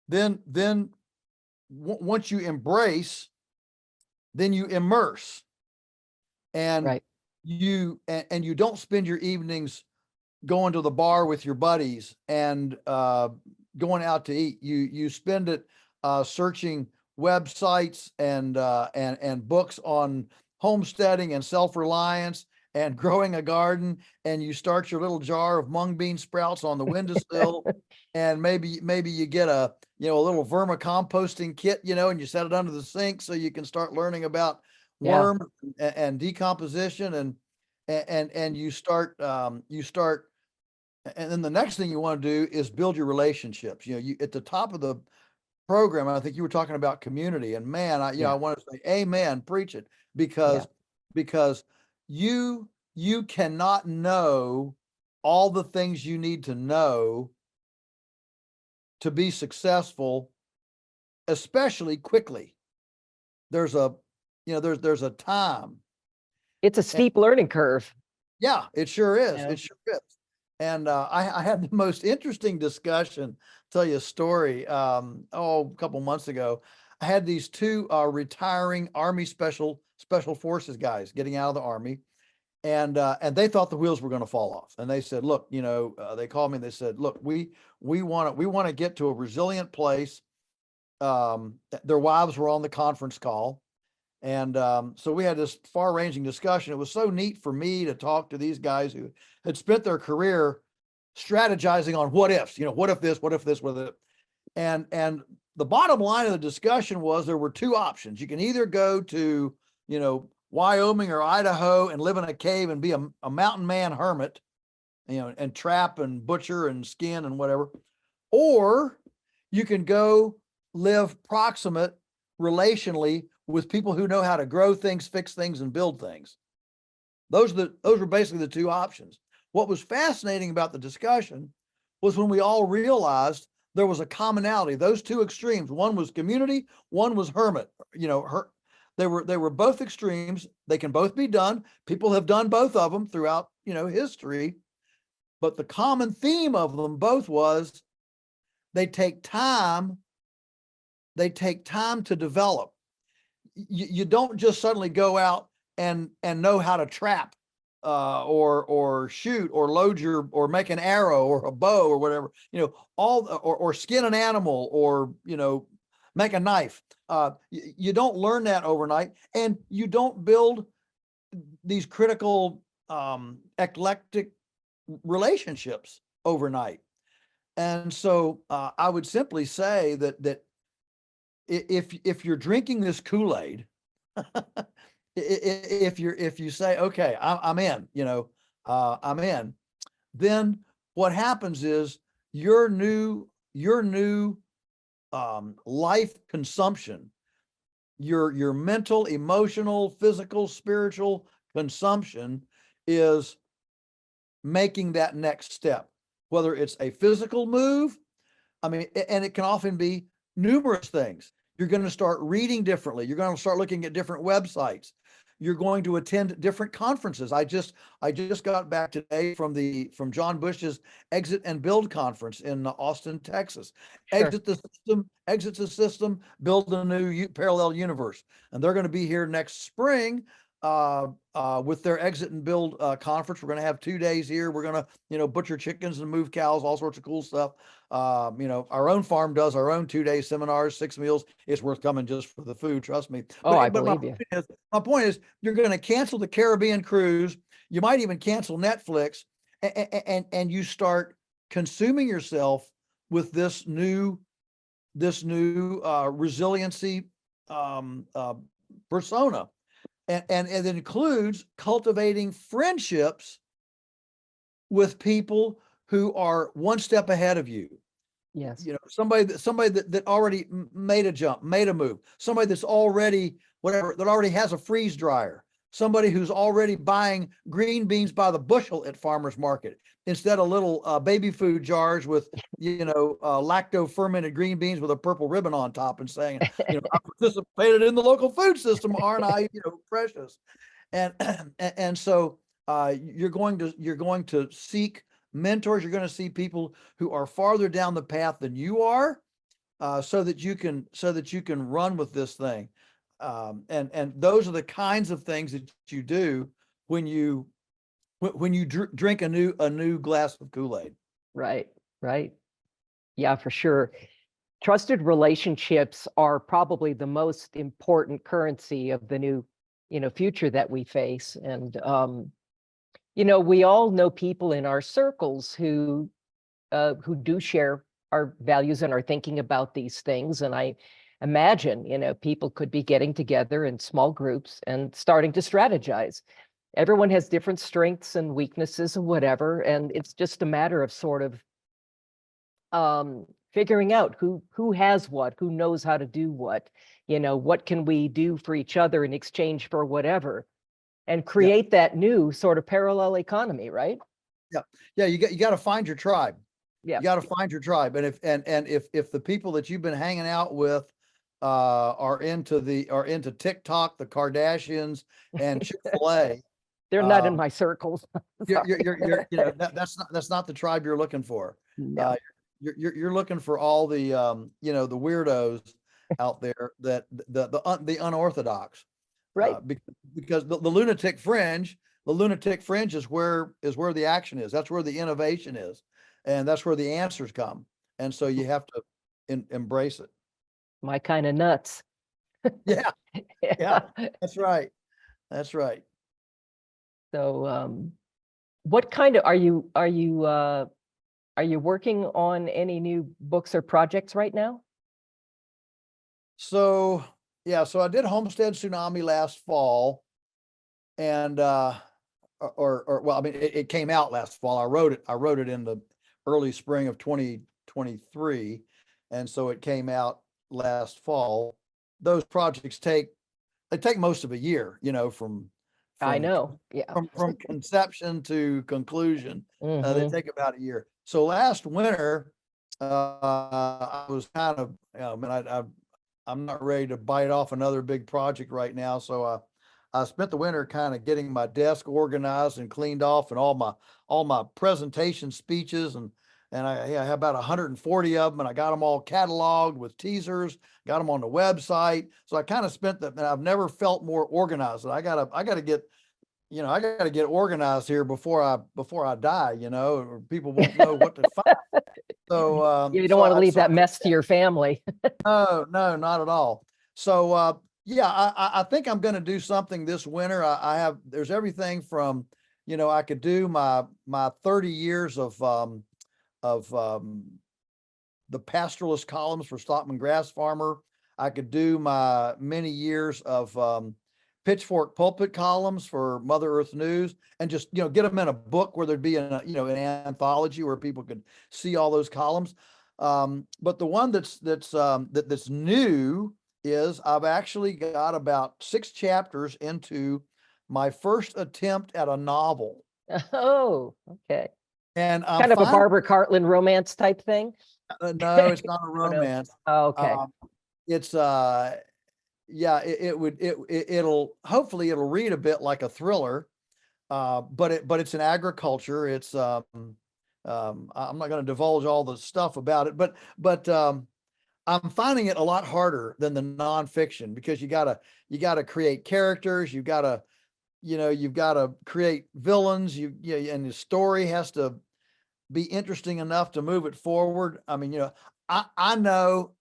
[SPEAKER 2] then once you embrace, then you immerse, and
[SPEAKER 1] Right.
[SPEAKER 2] and you don't spend your evenings going to the bar with your buddies and going out to eat. You spend it searching websites and books on homesteading and self-reliance and growing a garden, and you start your little jar of mung bean sprouts on the windowsill, and maybe you get a a little vermicomposting kit, and you set it under the sink so you can start learning about
[SPEAKER 1] Yeah.
[SPEAKER 2] worms and decomposition, and you start and then the next thing you want to do is build your relationships. You at the top of the program, I think you were talking about community, and man, I
[SPEAKER 1] Yeah.
[SPEAKER 2] want to say amen, preach it,
[SPEAKER 1] Yeah.
[SPEAKER 2] because you cannot know all the things you need to know to be successful, especially quickly. There's a there's a time.
[SPEAKER 1] It's a steep learning curve.
[SPEAKER 2] Yeah, it sure is.
[SPEAKER 1] Yeah.
[SPEAKER 2] It sure is. And I had the most interesting discussion. Tell you a story. A couple months ago, I had these two retiring Army special forces guys getting out of the Army, and they thought the wheels were going to fall off. And they said, "Look, they called me. And they said, look, we want to get to a resilient place." Their wives were on the conference call. And so we had this far-ranging discussion. It was so neat for me to talk to these guys who had spent their career strategizing on what ifs, what if this, what if this, what if. And the bottom line of the discussion was there were two options. You can either go to, Wyoming or Idaho and live in a cave and be a mountain man hermit, and trap and butcher and skin and whatever, or you can go live proximate relationally with people who know how to grow things, fix things, and build things. Those were basically the two options. What was fascinating about the discussion was when we all realized there was a commonality. Those two extremes, one was community, one was hermit. They were both extremes. They can both be done. People have done both of them throughout, history. But the common theme of them both was they take time. They take time to develop. You don't just suddenly go out and know how to trap or shoot or load or make an arrow or a bow or whatever, or skin an animal or, make a knife. You don't learn that overnight, and you don't build these critical eclectic relationships overnight. And so I would simply say that if you're drinking this Kool-Aid, if you say, okay, I'm in, I'm in, then what happens is your new life consumption, your mental, emotional, physical, spiritual consumption is making that next step, whether it's a physical move. I mean, and it can often be numerous things. You're going to start reading differently. You're going to start looking at different websites. You're going to attend different conferences. I just got back today from John Bush's Exit and Build conference in Austin, Texas.
[SPEAKER 1] Sure.
[SPEAKER 2] Exits the system, build a new parallel universe. And they're going to be here next spring with their Exit and Build conference. We're going to have 2 days here. We're going to, butcher chickens and move cows, all sorts of cool stuff. Our own farm does our own 2-day seminars, 6 meals. It's worth coming just for the food, trust me.
[SPEAKER 1] Oh, I
[SPEAKER 2] But
[SPEAKER 1] believe you.
[SPEAKER 2] my point is, you're going to cancel the Caribbean cruise. You might even cancel Netflix, and you start consuming yourself with this new resiliency persona. And it includes cultivating friendships with people who are one step ahead of you.
[SPEAKER 1] Yes.
[SPEAKER 2] You know, somebody that already made a jump, made a move, somebody that's already whatever, that already has a freeze dryer, somebody who's already buying green beans by the bushel at farmers market instead of little baby food jars with, lacto fermented green beans with a purple ribbon on top and saying, I participated in the local food system, aren't I, precious. And and so you're going to seek mentors. You're going to see people who are farther down the path than you are, so that you can run with this thing. And those are the kinds of things that you do when you drink a new glass of Kool-Aid.
[SPEAKER 1] Right. Right. Yeah, for sure. Trusted relationships are probably the most important currency of the new, future that we face. And, we all know people in our circles who do share our values and are thinking about these things. And I imagine, people could be getting together in small groups and starting to strategize. Everyone has different strengths and weaknesses and whatever, and it's just a matter of sort of figuring out who has what, who knows how to do what can we do for each other in exchange for whatever, and create that new sort of parallel economy, right?
[SPEAKER 2] Yeah. You got to find your tribe.
[SPEAKER 1] Yeah.
[SPEAKER 2] You got to find your tribe. And if the people that you've been hanging out with are into TikTok, the Kardashians, and Chick-fil-A,
[SPEAKER 1] they're not in my circles.
[SPEAKER 2] that's not the tribe you're looking for.
[SPEAKER 1] No.
[SPEAKER 2] You're looking for all the the weirdos out there, that the unorthodox,
[SPEAKER 1] right?
[SPEAKER 2] Because the lunatic fringe is where the action is. That's where the innovation is, and that's where the answers come. And so you have to embrace it.
[SPEAKER 1] My kind of nuts.
[SPEAKER 2] Yeah, that's right.
[SPEAKER 1] So, what kind of are you working on any new books or projects right now?
[SPEAKER 2] So I did Homestead Tsunami last fall, and well, I mean, it came out last fall. I wrote it in the early spring of 2023, and so it came out last fall. Those projects take most of a year, from
[SPEAKER 1] I know, yeah.
[SPEAKER 2] From conception to conclusion. They
[SPEAKER 1] Mhm.
[SPEAKER 2] take about a year. So last winter, I was kind of, I'm not ready to bite off another big project right now. So I spent the winter kind of getting my desk organized and cleaned off, and all my presentation speeches, and I had about 140 of them, and I got them all cataloged with teasers, got them on the website. So I kind of spent and I've never felt more organized. I gotta get organized here before I die, or people won't know what to find. So
[SPEAKER 1] you don't want to leave that mess to your family.
[SPEAKER 2] No, not at all. So I think I'm going to do something this winter. There's everything from, I could do my 30 years of the pastoralist columns for Stockman Grass Farmer. I could do my many years of Pitchfork pulpit columns for Mother Earth News, and just get them in a book where there'd be an anthology where people could see all those columns. But the one that's new is I've actually got about 6 chapters into my first attempt at a novel.
[SPEAKER 1] Oh, okay.
[SPEAKER 2] And
[SPEAKER 1] kind of a Barbara Cartland romance type thing.
[SPEAKER 2] No, it's not a romance.
[SPEAKER 1] Oh, okay.
[SPEAKER 2] It's it'll hopefully read a bit like a thriller, but it's in agriculture. It's I'm not going to divulge all the stuff about it, but I'm finding it a lot harder than the nonfiction, because you gotta create characters, you've got to create villains, and the story has to be interesting enough to move it forward. I mean, I know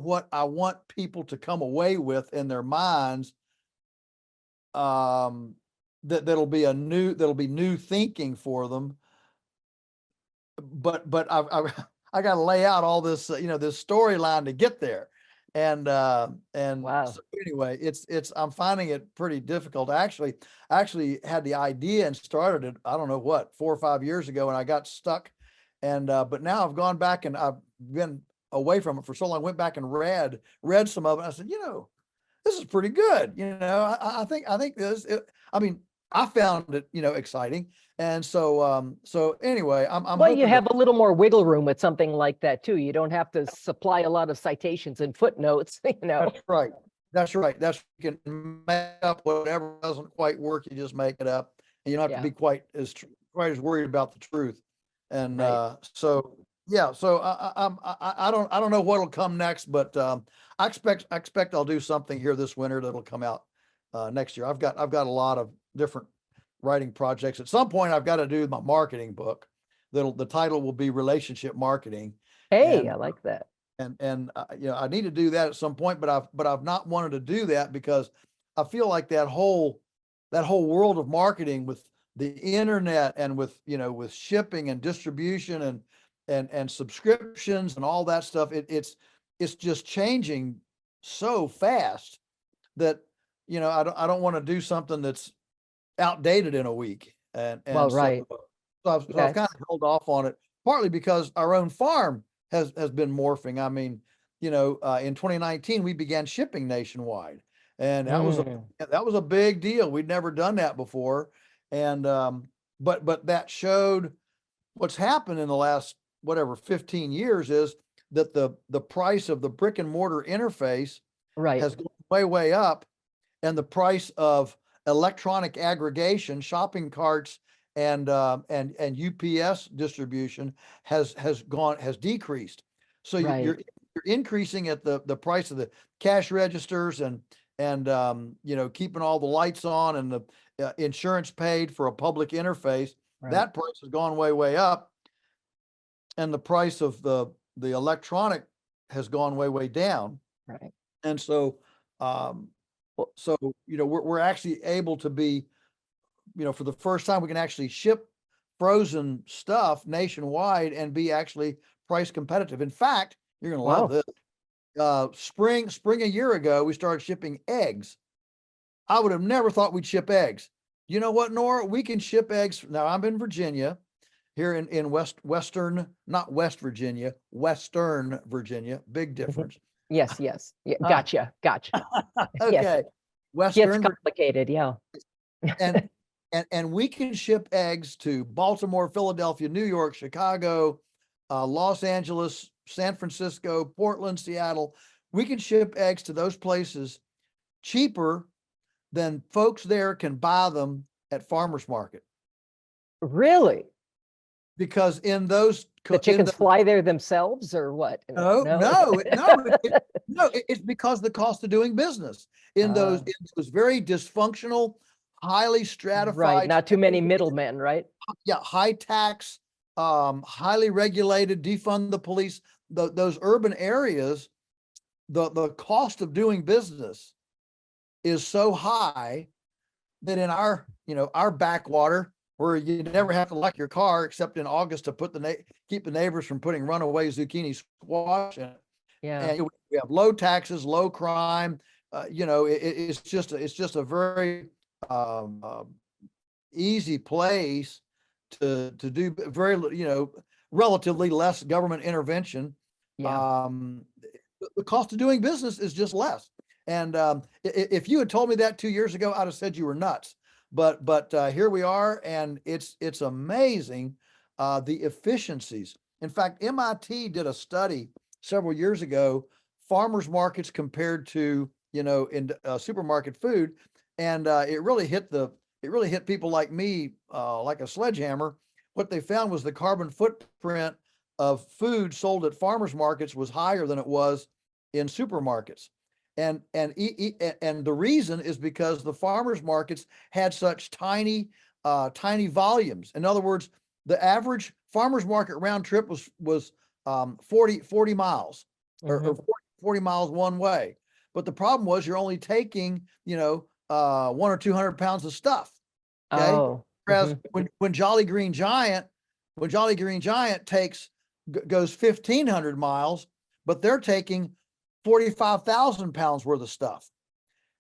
[SPEAKER 2] what I want people to come away with in their minds. That'll be new thinking for them. But I got to lay out all this, this storyline to get there. And
[SPEAKER 1] Wow.
[SPEAKER 2] so anyway, I'm finding it pretty difficult. I actually had the idea and started it, I don't know what, 4 or 5 years ago, and I got stuck. But now I've gone back and I've been away from it for so long, went back and read some of it. I said, this is pretty good. I think I mean, I found it, exciting. And so anyway, I'm
[SPEAKER 1] Well, you
[SPEAKER 2] hoping
[SPEAKER 1] have a little more wiggle room with something like that too. You don't have to supply a lot of citations and footnotes,
[SPEAKER 2] that's right. That's right. You can make up whatever doesn't quite work. You just make it up, and you don't have to
[SPEAKER 1] Yeah,
[SPEAKER 2] be quite as worried about the truth. And
[SPEAKER 1] right.
[SPEAKER 2] so yeah, so I don't know what'll come next, but I expect I'll do something here this winter that'll come out next year. I've got a lot of different writing projects. At some point, I've got to do my marketing book. The title will be Relationship Marketing,
[SPEAKER 1] Hey,
[SPEAKER 2] and
[SPEAKER 1] I like that.
[SPEAKER 2] I need to do that at some point, but I've not wanted to do that because I feel like that whole world of marketing with the internet and with shipping and distribution and subscriptions and all that stuff, it's just changing so fast that I don't want to do something that's outdated in a week. And
[SPEAKER 1] Well,
[SPEAKER 2] and so
[SPEAKER 1] right.
[SPEAKER 2] so I've kind of held off on it, partly because our own farm has been morphing. I mean, in 2019 we began shipping nationwide, and
[SPEAKER 1] Mm,
[SPEAKER 2] that was a big deal. We'd never done that before, and but that showed what's happened in the last whatever 15 years is that the price of the brick and mortar interface
[SPEAKER 1] right,
[SPEAKER 2] has gone way up, and the price of electronic aggregation, shopping carts, and UPS distribution has decreased. So
[SPEAKER 1] right,
[SPEAKER 2] you're increasing at the price of the cash registers and keeping all the lights on and the insurance paid for a public interface.
[SPEAKER 1] right,
[SPEAKER 2] That price has gone way up, and the price of the electronic has gone way down.
[SPEAKER 1] right.
[SPEAKER 2] And so, um,
[SPEAKER 1] Well,
[SPEAKER 2] we're actually able to be, for the first time, we can actually ship frozen stuff nationwide and be actually price competitive. In fact, you're going to love
[SPEAKER 1] wow.
[SPEAKER 2] this. Spring a year ago, we started shipping eggs. I would have never thought we'd ship eggs. You know what, Nora? We can ship eggs. Now I'm in Virginia, here in Western, not West Virginia, Western Virginia. Big
[SPEAKER 1] Mhm.
[SPEAKER 2] difference.
[SPEAKER 1] Yes, yes. Yeah,
[SPEAKER 2] Ah,
[SPEAKER 1] gotcha, gotcha. Yes,
[SPEAKER 2] okay.
[SPEAKER 1] gets
[SPEAKER 2] Western
[SPEAKER 1] complicated, yeah.
[SPEAKER 2] and and we can ship eggs to Baltimore, Philadelphia, New York, Chicago, Los Angeles, San Francisco, Portland, Seattle. We can ship eggs to those places cheaper than folks there can buy them at farmers market,
[SPEAKER 1] Really?
[SPEAKER 2] because in those
[SPEAKER 1] The
[SPEAKER 2] in
[SPEAKER 1] chickens
[SPEAKER 2] the
[SPEAKER 1] fly there themselves or what?
[SPEAKER 2] no
[SPEAKER 1] No?
[SPEAKER 2] no no, it's because the cost of doing business in
[SPEAKER 1] Uh,
[SPEAKER 2] those very dysfunctional, highly
[SPEAKER 1] right,
[SPEAKER 2] stratified,
[SPEAKER 1] not too many middlemen, right?
[SPEAKER 2] high tax, highly regulated, defund the police, those urban areas, the cost of doing business is so high that in our backwater, where you never have to lock your car except in August to keep the neighbors from putting runaway zucchini squash in it.
[SPEAKER 1] Yeah,
[SPEAKER 2] And we have low taxes, low crime. It's just a very easy place to do very, relatively less government intervention.
[SPEAKER 1] yeah.
[SPEAKER 2] Um, the cost of doing business is just less. And if you had told me that 2 years ago, I'd have said you were nuts. But here we are, and it's amazing the efficiencies. In fact, MIT did a study several years ago, farmers markets compared to in supermarket food, and it really hit people like me like a sledgehammer. What they found was the carbon footprint of food sold at farmers markets was higher than it was in supermarkets. And the reason is because the farmers markets had such tiny volumes. In other words, the average farmers market round trip was 40 miles, or
[SPEAKER 1] Mhm.
[SPEAKER 2] 40 miles one way. But the problem was you're only taking, 1 or 200 pounds of stuff. Okay.
[SPEAKER 1] Oh,
[SPEAKER 2] Whereas
[SPEAKER 1] mhm.
[SPEAKER 2] when Jolly Green Giant goes 1,500 miles, but they're taking 45,000 pounds worth of stuff.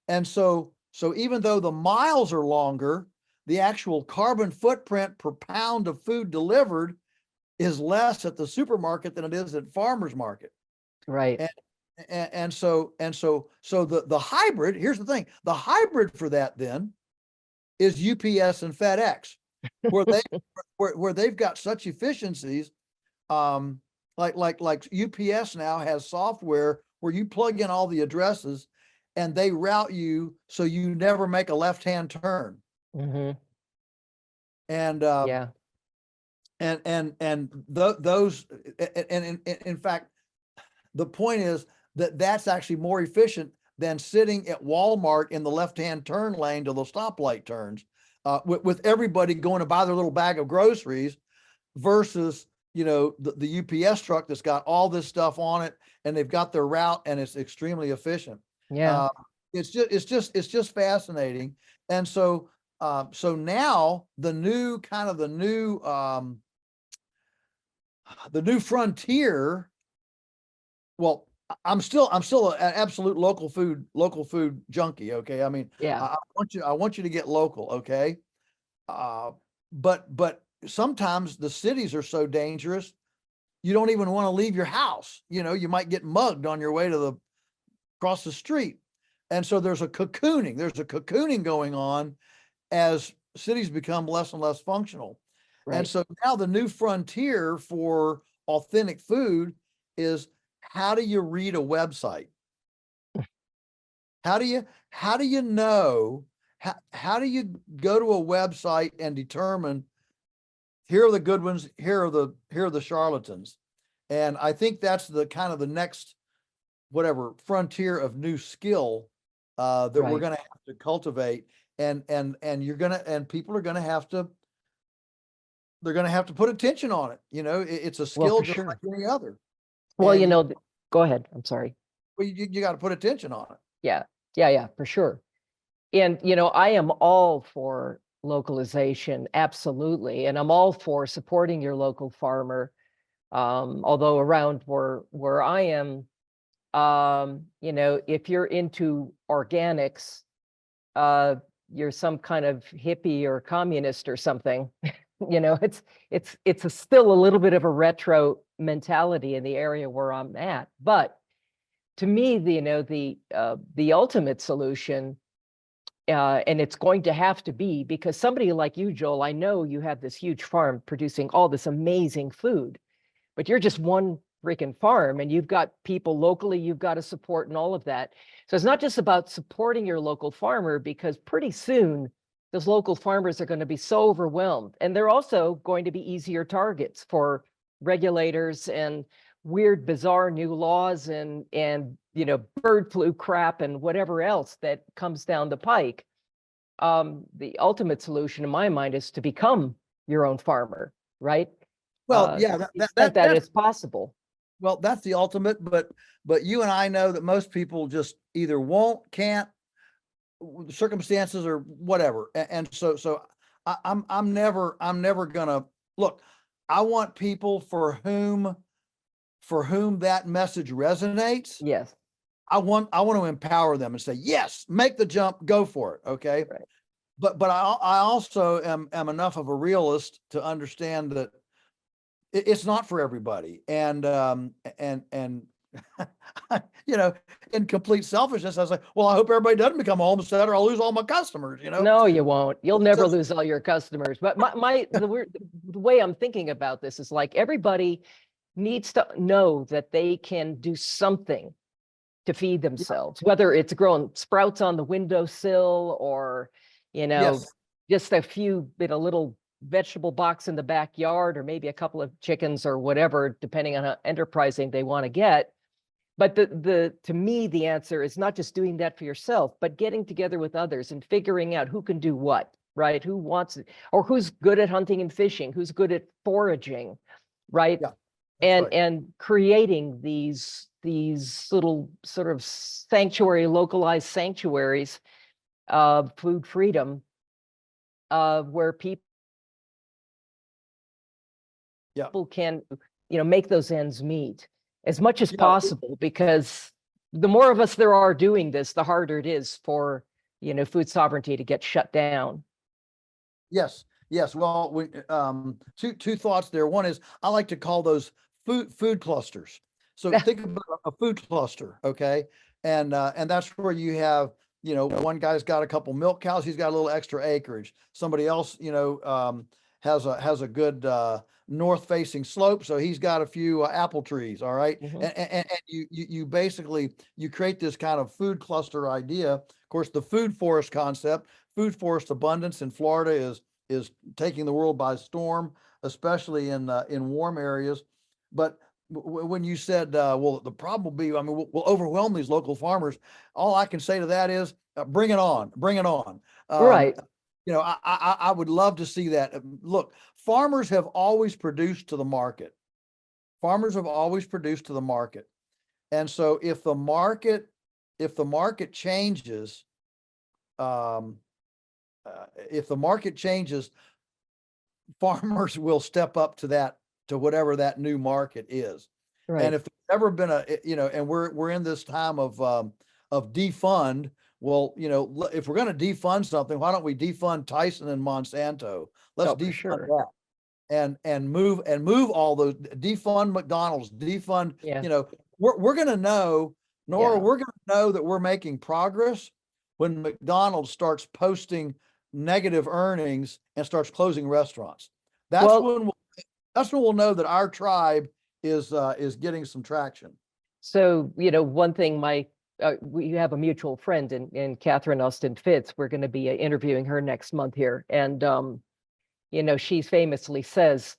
[SPEAKER 2] And so even though the miles are longer, the actual carbon footprint per pound of food delivered is less at the supermarket than it is at farmer's market.
[SPEAKER 1] Right.
[SPEAKER 2] And so the hybrid, here's the thing, the hybrid for that then is UPS and FedEx, where they've got such efficiencies. Like UPS now has software where you plug in all the addresses and they route you so you never make a left-hand turn.
[SPEAKER 1] Mm-hmm.
[SPEAKER 2] And
[SPEAKER 1] Yeah.
[SPEAKER 2] Those, and in fact, the point is that that's actually more efficient than sitting at Walmart in the left-hand turn lane till the stoplight turns, with everybody going to buy their little bag of groceries versus, you know, the UPS truck that's got all this stuff on it and they've got their route and it's extremely efficient.
[SPEAKER 1] Yeah.
[SPEAKER 2] It's just fascinating. And so now the new frontier. Well, I'm still an absolute local food junkie. Okay. I mean,
[SPEAKER 1] Yeah.
[SPEAKER 2] I want you to get local. Okay. But sometimes the cities are so dangerous, you don't even want to leave your house. You know, you might get mugged on your way to across the street. And so there's a cocooning going on as cities become less and less functional.
[SPEAKER 1] Right.
[SPEAKER 2] And so now the new frontier for authentic food is, how do you read a website? How do you know, how do you go to a website and determine, here are the good ones, here are the charlatans? And I think that's the kind of the next, whatever, frontier of new skill that we're
[SPEAKER 1] Right.
[SPEAKER 2] going to have to cultivate. And people are going to have to, they're going to have to put attention on it. You know, it's a
[SPEAKER 1] Well,
[SPEAKER 2] skill
[SPEAKER 1] for
[SPEAKER 2] just
[SPEAKER 1] sure.
[SPEAKER 2] like any other.
[SPEAKER 1] Well,
[SPEAKER 2] And
[SPEAKER 1] you know, go ahead. I'm sorry.
[SPEAKER 2] you got to put attention on it.
[SPEAKER 1] Yeah. Yeah. Yeah, for sure. And, you know, I am all for localization. Absolutely. And I'm all for supporting your local farmer. Although around where I am, you know, if you're into organics, you're some kind of hippie or communist or something. You know, it's still a little bit of a retro mentality in the area where I'm at. But to me, the ultimate solution, and it's going to have to be, because somebody like you, Joel, I know you have this huge farm producing all this amazing food, but you're just one freaking farm and you've got people locally you've got to support and all of that. So it's not just about supporting your local farmer, because pretty soon those local farmers are going to be so overwhelmed, and they're also going to be easier targets for regulators and weird, bizarre new laws and you know, bird flu crap and whatever else that comes down the pike. The ultimate solution in my mind is to become your own farmer, right?
[SPEAKER 2] Well, yeah,
[SPEAKER 1] To the extent that it's possible.
[SPEAKER 2] well, that's the ultimate, but you and I know that most people just either won't, can't, circumstances or whatever. And so I'm never gonna look. I want people for whom that message resonates.
[SPEAKER 1] Yes.
[SPEAKER 2] I want to empower them and say, yes, make the jump, go for it. Okay.
[SPEAKER 1] Right.
[SPEAKER 2] But I also am enough of a realist to understand that it's not for everybody. And you know, in complete selfishness, I was like, well, I hope everybody doesn't become a homesteader. I'll lose all my customers, you know?
[SPEAKER 1] No, you won't. You'll never
[SPEAKER 2] Just-
[SPEAKER 1] lose all your customers. But the way I'm thinking about this is like, everybody needs to know that they can do something to feed themselves, whether it's growing sprouts on the windowsill or, you know,
[SPEAKER 2] Yes.
[SPEAKER 1] just a few in a little vegetable box in the backyard, or maybe a couple of chickens or whatever, depending on how enterprising they want to get. But to me, the answer is not just doing that for yourself, but getting together with others and figuring out who can do what, right? Who wants it, or who's good at hunting and fishing, who's good at foraging, right?
[SPEAKER 2] Yeah,
[SPEAKER 1] And creating these little sort of localized sanctuaries of food freedom, where people
[SPEAKER 2] Yeah.
[SPEAKER 1] can, you know, make those ends meet as much as
[SPEAKER 2] Yeah.
[SPEAKER 1] possible, because the more of us there are doing this, the harder it is for, food sovereignty to get shut down.
[SPEAKER 2] Yes, yes. Well, two thoughts there. One is I like to call those food clusters. So think about a food cluster, okay? And that's where you have, one guy's got a couple milk cows, he's got a little extra acreage. Somebody else, has a good north facing slope, so he's got a few apple trees, all right? And you basically you create this kind of food cluster idea. Of course, the food forest concept, food forest abundance in Florida is taking the world by storm, especially in warm areas. But when you said, well, the problem will be, I mean, we'll overwhelm these local farmers. All I can say to that is, bring it on, bring it on.
[SPEAKER 1] Right.
[SPEAKER 2] I would love to see that. Look, farmers have always produced to the market. Farmers have always produced to the market. And so if the market changes, if the market changes, farmers will step up to that, to whatever that new market is.
[SPEAKER 1] Right.
[SPEAKER 2] And if there's ever been and we're in this time of defund. Well, if we're going to defund something, why don't we defund Tyson and Monsanto? Let's defund that and move all those, defund McDonald's, defund, we're going to know, Nora, we're going to know that we're making progress when McDonald's starts posting negative earnings and starts closing restaurants. That's when we'll know that our tribe is getting some traction.
[SPEAKER 1] So, one thing we have a mutual friend in Catherine Austin Fitz. We're going to be interviewing her next month here. And, she famously says,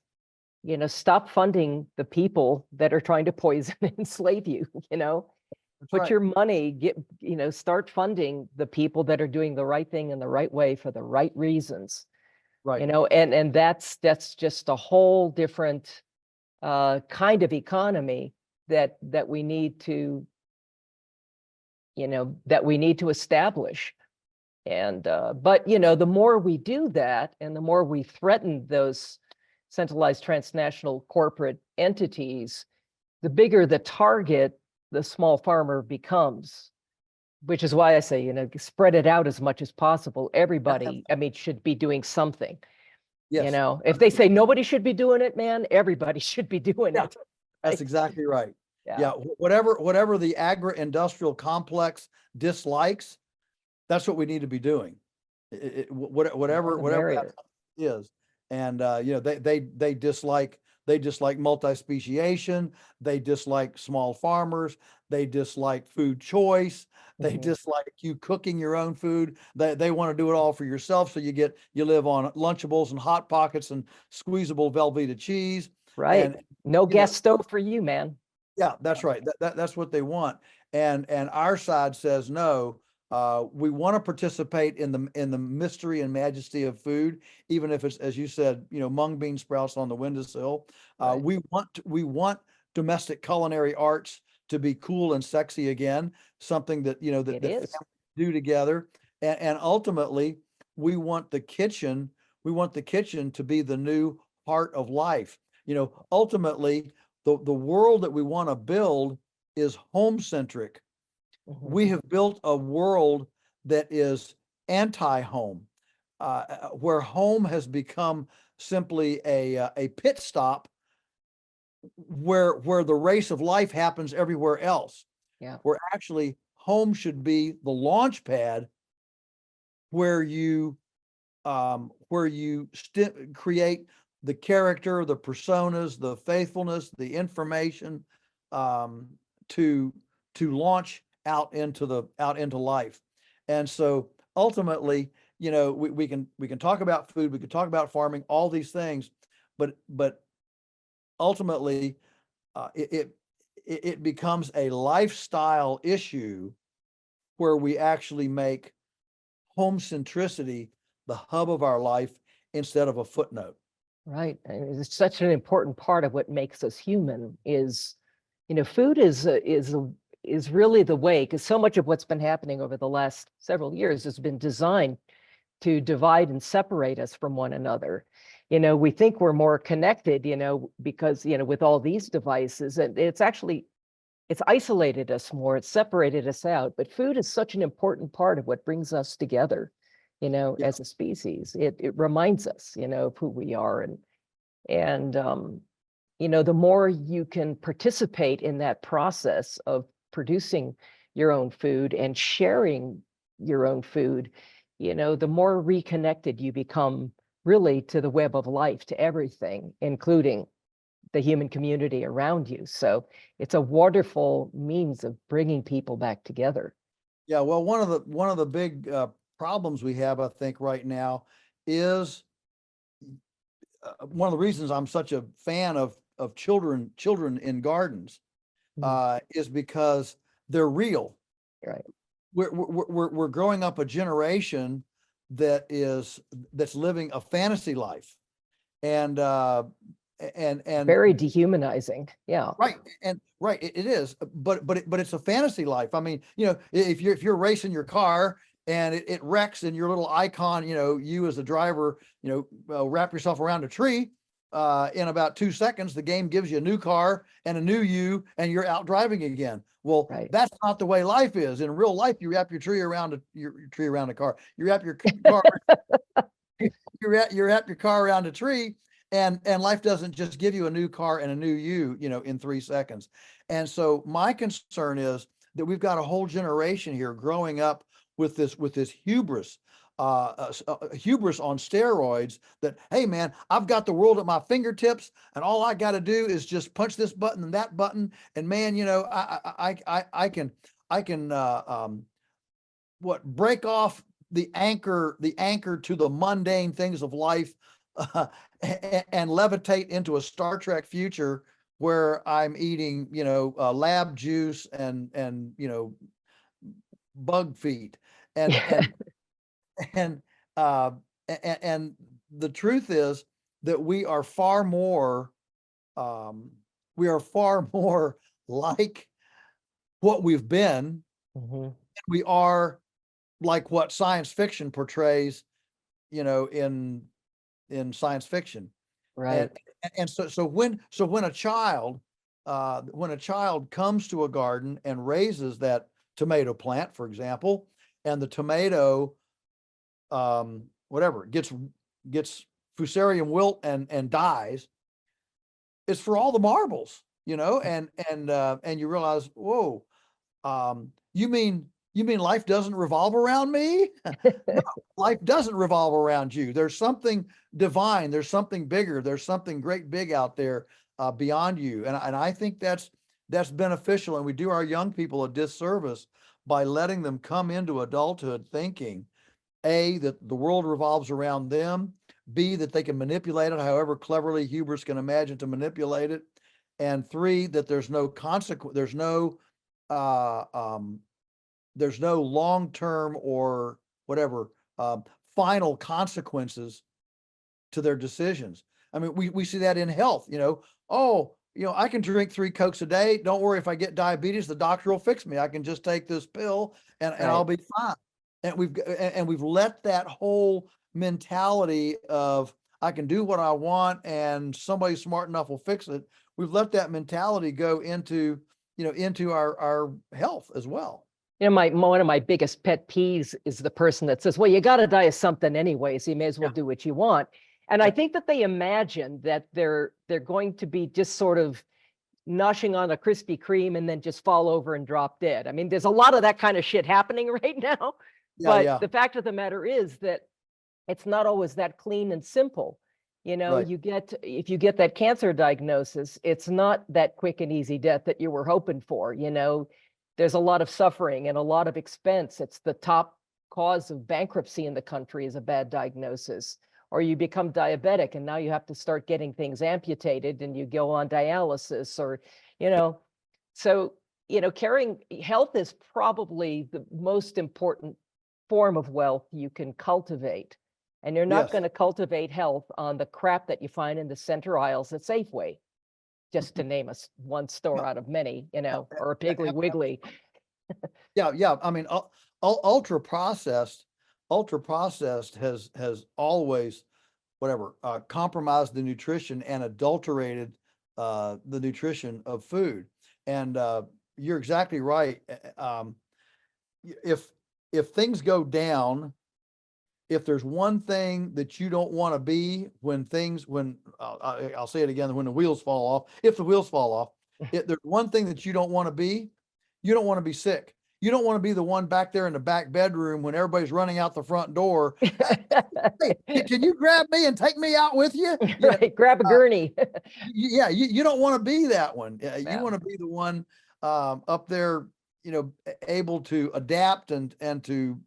[SPEAKER 1] stop funding the people that are trying to poison and enslave you, put your money, start funding the people that are doing the right thing in the right way for the right reasons. Right. And that's just a whole different kind of economy that we need to establish. And but the more we do that, and the more we threaten those centralized transnational corporate entities, the bigger the target the small farmer becomes. Which is why I say, spread it out as much as possible. Everybody, should be doing something. Yes. If they say nobody should be doing it, man, everybody should be doing it.
[SPEAKER 2] That's exactly right. Yeah. Whatever the agri-industrial complex dislikes, that's what we need to be doing. Whatever that is. And they dislike multi-speciation, they dislike small farmers, they dislike food choice, they dislike you cooking your own food. They want to do it all for yourself, so you live on Lunchables and Hot Pockets and squeezable Velveeta cheese.
[SPEAKER 1] Right. And, no gas stove for you, man.
[SPEAKER 2] Yeah, that's right. That's what they want. And our side says no. We want to participate in the mystery and majesty of food, even if it's, as you said, mung bean sprouts on the windowsill. Right. We want domestic culinary arts to be cool and sexy again, something that that families do together. And ultimately, we want the kitchen to be the new heart of life. Ultimately, the world that we want to build is home-centric. We have built a world that is anti-home, where home has become simply a pit stop where the race of life happens everywhere else. Yeah. Where actually home should be the launch pad where you create the character, the personas, the faithfulness, the information to launch out into life. And so ultimately, we can talk about food, we can talk about farming, all these things, but ultimately it becomes a lifestyle issue where we actually make home centricity the hub of our life instead of a footnote. Right.
[SPEAKER 1] And it's such an important part of what makes us human is, food is really the way, because so much of what's been happening over the last several years has been designed to divide and separate us from one another. We think we're more connected, because, with all these devices, and it's actually it's isolated us more, it's separated us out, but food is such an important part of what brings us together,
[SPEAKER 2] Yeah.
[SPEAKER 1] as a species. It reminds us, of who we are. And the more you can participate in that process of producing your own food and sharing your own food, the more reconnected you become really to the web of life, to everything, including the human community around you. So it's a wonderful means of bringing people back together.
[SPEAKER 2] Yeah, well, one of the big problems we have, I think, right now is one of the reasons I'm such a fan of children in gardens is because they're real.
[SPEAKER 1] Right.
[SPEAKER 2] We're growing up a generation that's living a fantasy life, and
[SPEAKER 1] Very dehumanizing. Yeah.
[SPEAKER 2] right, and right, it is, but it's a fantasy life. I mean, if you're racing your car and it wrecks and your little icon, you as the driver, wrap yourself around a tree. In about 2 seconds, the game gives you a new car and a new you, and you're out driving again. Well,
[SPEAKER 1] Right.
[SPEAKER 2] that's not the way life is. In real life, you wrap your tree around your tree around a car. You wrap your car, you wrap your car around a tree, and life doesn't just give you a new car and a new you, in 3 seconds. And so my concern is that we've got a whole generation here growing up with this hubris, hubris on steroids, that, hey man, I've got the world at my fingertips, and all I got to do is just punch this button and that button, and man, I can break off the anchor to the mundane things of life, and levitate into a Star Trek future where I'm eating, lab juice and bug feet, and and uh, and the truth is that we are far more like what we've been.
[SPEAKER 1] Mhm.
[SPEAKER 2] We are like what science fiction portrays, in science fiction.
[SPEAKER 1] Right.
[SPEAKER 2] And so when a child comes to a garden and raises that tomato plant, for example, and the tomato, whatever, gets fusarium wilt and dies, it's for all the marbles, and you realize, whoa, you mean life doesn't revolve around me? No, life doesn't revolve around you. There's something divine. There's something bigger. There's something great big out there, beyond you. And I think that's beneficial. And we do our young people a disservice by letting them come into adulthood thinking, A, that the world revolves around them, B, that they can manipulate it however cleverly hubris can imagine to manipulate it, and 3, that there's no consequence, uh, um, there's no long-term or whatever, final consequences to their decisions. I mean, we see that in health, oh, I can drink 3 Cokes a day. Don't worry, if I get diabetes, the doctor will fix me. I can just take this pill and I'll be fine. And we've let that whole mentality of, I can do what I want and somebody smart enough will fix it. We've let that mentality go into our health as well.
[SPEAKER 1] One of my biggest pet peeves is the person that says, well, you got to die of something anyway, so you may as well do what you want. And I think that they imagine that they're going to be just sort of noshing on a Krispy Kreme and then just fall over and drop dead. I mean, there's a lot of that kind of shit happening right now. But the fact of the matter is that it's not always that clean and simple.
[SPEAKER 2] Right.
[SPEAKER 1] If you get that cancer diagnosis, it's not that quick and easy death that you were hoping for. There's a lot of suffering and a lot of expense. It's the top cause of bankruptcy in the country is a bad diagnosis. Or you become diabetic and now you have to start getting things amputated and you go on dialysis, or, so, caring health is probably the most important form of wealth you can cultivate. And you're not going to cultivate health on the crap that you find in the center aisles at Safeway, just to name one store out of many, or a Piggly Wiggly.
[SPEAKER 2] Yeah. I mean, ultra processed has always, whatever, compromised the nutrition and adulterated the nutrition of food. And you're exactly right. If things go down, if there's one thing that you don't want to be I'll say it again, when the wheels fall off, if the wheels fall off, if there's one thing that you don't want to be, you don't want to be sick. You don't want to be the one back there in the back bedroom when everybody's running out the front door. Hey, can you grab me and take me out with you?
[SPEAKER 1] Right, grab a gurney.
[SPEAKER 2] Yeah, you don't want to be that one. You
[SPEAKER 1] Yeah.
[SPEAKER 2] want to be the one up there, able to adapt and to,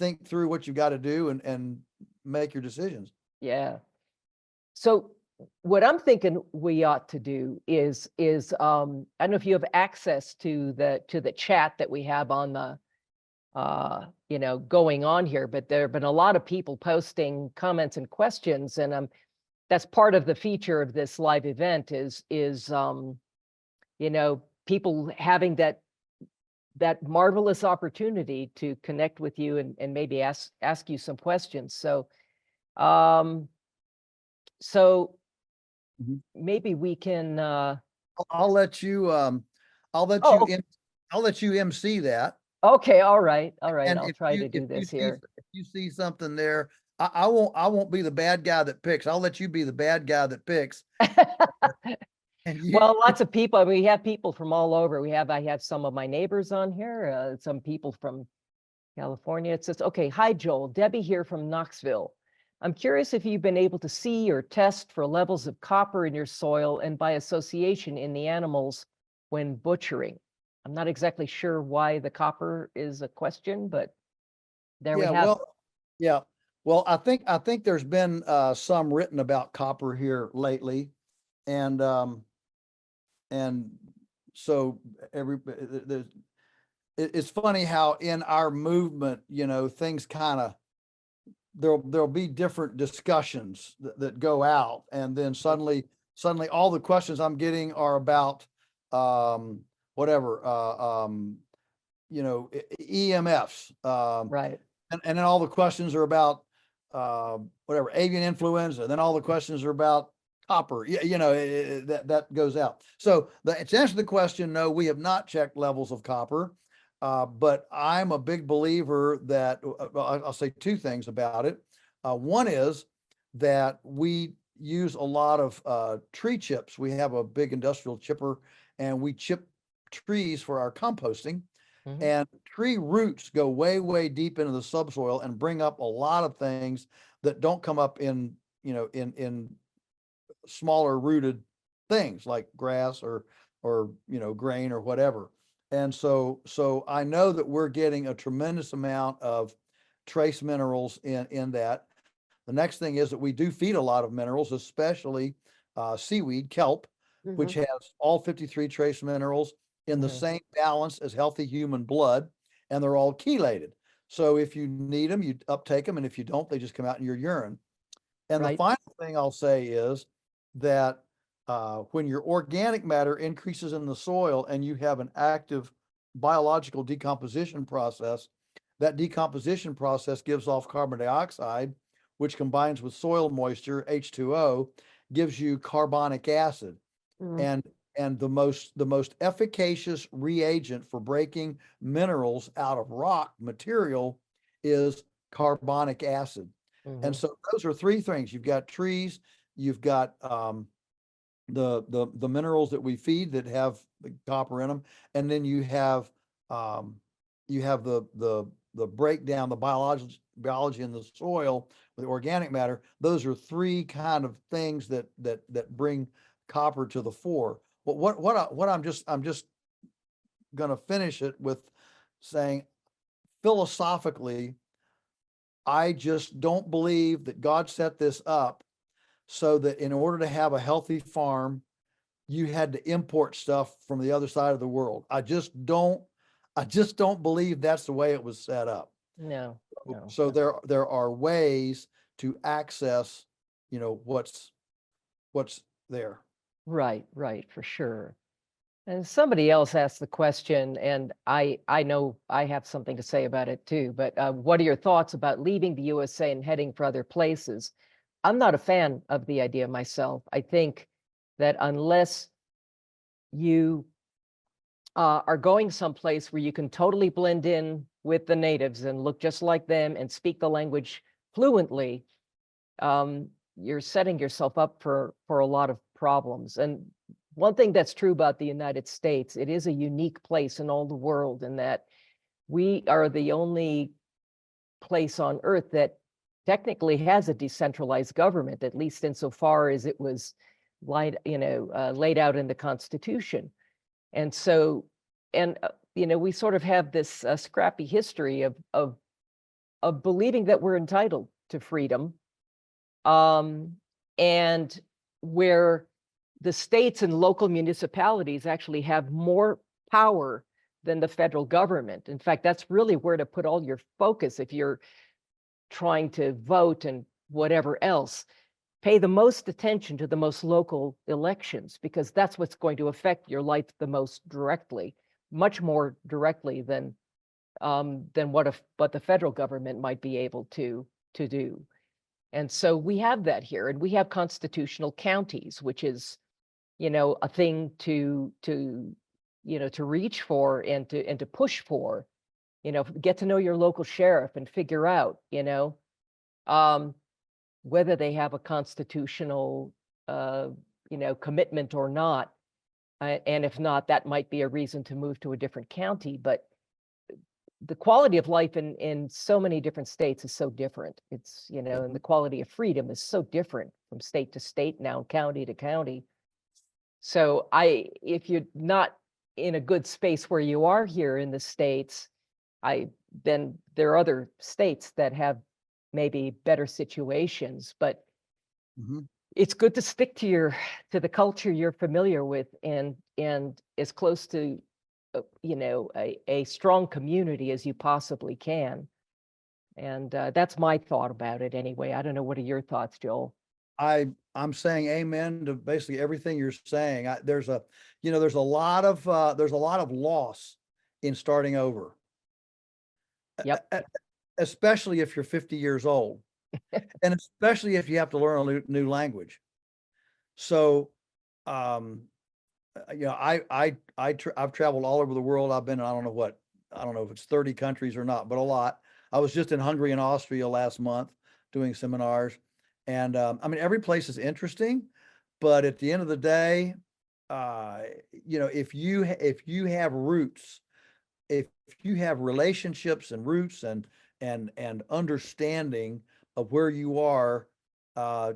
[SPEAKER 2] think through what you got to do and make your decisions.
[SPEAKER 1] Yeah. So what I'm thinking we ought to do is I don't know if you have access to the chat that we have on the going on here, but there have been a lot of people posting comments and questions, and that's part of the feature of this live event is people having that marvelous opportunity to connect with you and maybe ask you some questions. So
[SPEAKER 2] Mhm.
[SPEAKER 1] maybe we can
[SPEAKER 2] I'll let you
[SPEAKER 1] oh,
[SPEAKER 2] I'll let you MC that.
[SPEAKER 1] okay, all right,
[SPEAKER 2] And
[SPEAKER 1] I'll try to do this here.
[SPEAKER 2] if you see something there, I won't be the bad guy that picks. I'll let you be the bad guy that picks. And
[SPEAKER 1] Well, lots of people. We have people from all over. I have some of my neighbors on here, some people from California. It says, okay, hi, Joel. Debbie here from Knoxville. I'm curious if you've been able to see or test for levels of copper in your soil and by association in the animals when butchering. I'm not exactly sure why the copper is a question, but there we have it.
[SPEAKER 2] Yeah. Well, I think there's been some written about copper here lately. And so it's funny how in our movement, things kind of there'll be different discussions that go out, and then suddenly all the questions I'm getting are about whatever EMFs,
[SPEAKER 1] Right.
[SPEAKER 2] and then all the questions are about whatever avian influenza, and then all the questions are about copper. That goes out. So to answer the question, no, we have not checked levels of copper. But I'm a big believer that I'll say two things about it. One is that we use a lot of tree chips. We have a big industrial chipper, and we chip trees for our composting.
[SPEAKER 1] Mhm.
[SPEAKER 2] And tree roots go way, way deep into the subsoil and bring up a lot of things that don't come up in smaller rooted things like grass or grain or whatever. And so I know that we're getting a tremendous amount of trace minerals in that. The next thing is that we do feed a lot of minerals, especially seaweed, kelp, which has all 53 trace minerals in the same balance as healthy human blood, and they're all chelated. So if you need them, you uptake them, and if you don't, they just come out in your urine. And the
[SPEAKER 1] Right.
[SPEAKER 2] final thing I'll say is that when your organic matter increases in the soil and you have an active biological decomposition process, that decomposition process gives off carbon dioxide, which combines with soil moisture, H2O, gives you carbonic acid.
[SPEAKER 1] Mhm.
[SPEAKER 2] And the most efficacious reagent for breaking minerals out of rock material is carbonic acid. And
[SPEAKER 1] Mhm.
[SPEAKER 2] so those are three things. You've got trees, you've got the minerals that we feed that have the copper in them, and then you have the breakdown, the biology in the soil, the organic matter. Those are three kind of things that bring copper to the fore. But I'm just gonna finish it with saying, philosophically, I just don't believe that God set this up so that in order to have a healthy farm, you had to import stuff from the other side of the world. I just don't believe that's the way it was set up.
[SPEAKER 1] No.
[SPEAKER 2] So there are ways to access, what's there.
[SPEAKER 1] Right, for sure. And somebody else asked the question, and I know I have something to say about it too, but what are your thoughts about leaving the USA and heading for other places? I'm not a fan of the idea myself. I think that unless you are going someplace where you can totally blend in with the natives and look just like them and speak the language fluently, you're setting yourself up for a lot of problems. And one thing that's true about the United States, it is a unique place in all the world in that we are the only place on earth that technically has a decentralized government, at least insofar as it was laid out in the Constitution. And so, we sort of have this scrappy history of believing that we're entitled to freedom, and where the states and local municipalities actually have more power than the federal government. In fact, that's really where to put all your focus if you're trying to vote and whatever else. Pay the most attention to the most local elections, because that's what's going to affect your life the most directly, much more directly than what the federal government might be able to do. And so we have that here, and we have constitutional counties, which is, a thing to reach for and to push for. Get to know your local sheriff and figure out, whether they have a constitutional, commitment or not. And if not, that might be a reason to move to a different county. But the quality of life in so many different states is so different. It's, and the quality of freedom is so different from state to state, now county to county. So if you're not in a good space where you are here in the States, then there are other states that have maybe better situations, but it's good to stick to the culture you're familiar with and as close to a strong community as you possibly can. And that's my thought about it anyway. I don't know, what are your thoughts, Joel?
[SPEAKER 2] I'm saying amen to basically everything you're saying. There's a lot of loss in starting over.
[SPEAKER 1] Yep.
[SPEAKER 2] Especially if you're 50 years old, and especially if you have to learn a new language. So, I've traveled all over the world. I've been, I don't know if it's 30 countries or not, but a lot. I was just in Hungary and Austria last month doing seminars. And every place is interesting, but at the end of the day, if you have roots, if you have relationships and roots and understanding of where you are,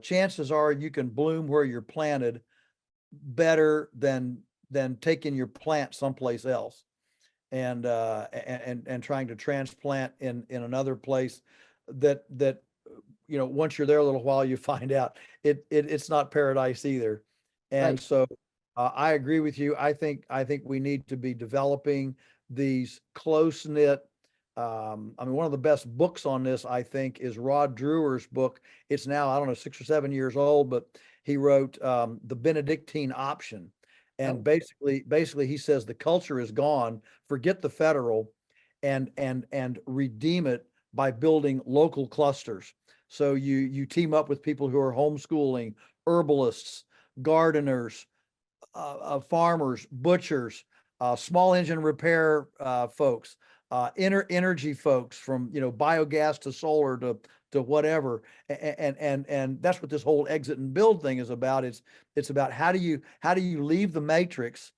[SPEAKER 2] chances are you can bloom where you're planted better than taking your plant someplace else and trying to transplant in another place that once you're there a little while, you find out it's not paradise either. And
[SPEAKER 1] Right.
[SPEAKER 2] so I agree with you. I think we need to be developing these close knit. One of the best books on this, I think, is Rod Drewer's book. It's now, I don't know, 6 or 7 years old, but he wrote The Benedictine Option. And basically he says the culture is gone, forget the federal, and redeem it by building local clusters. So you team up with people who are homeschooling, herbalists, gardeners, farmers, butchers, small engine repair folks, energy folks, from biogas to solar to whatever, and that's what this whole exit and build thing is about. It's about how do you leave the matrix,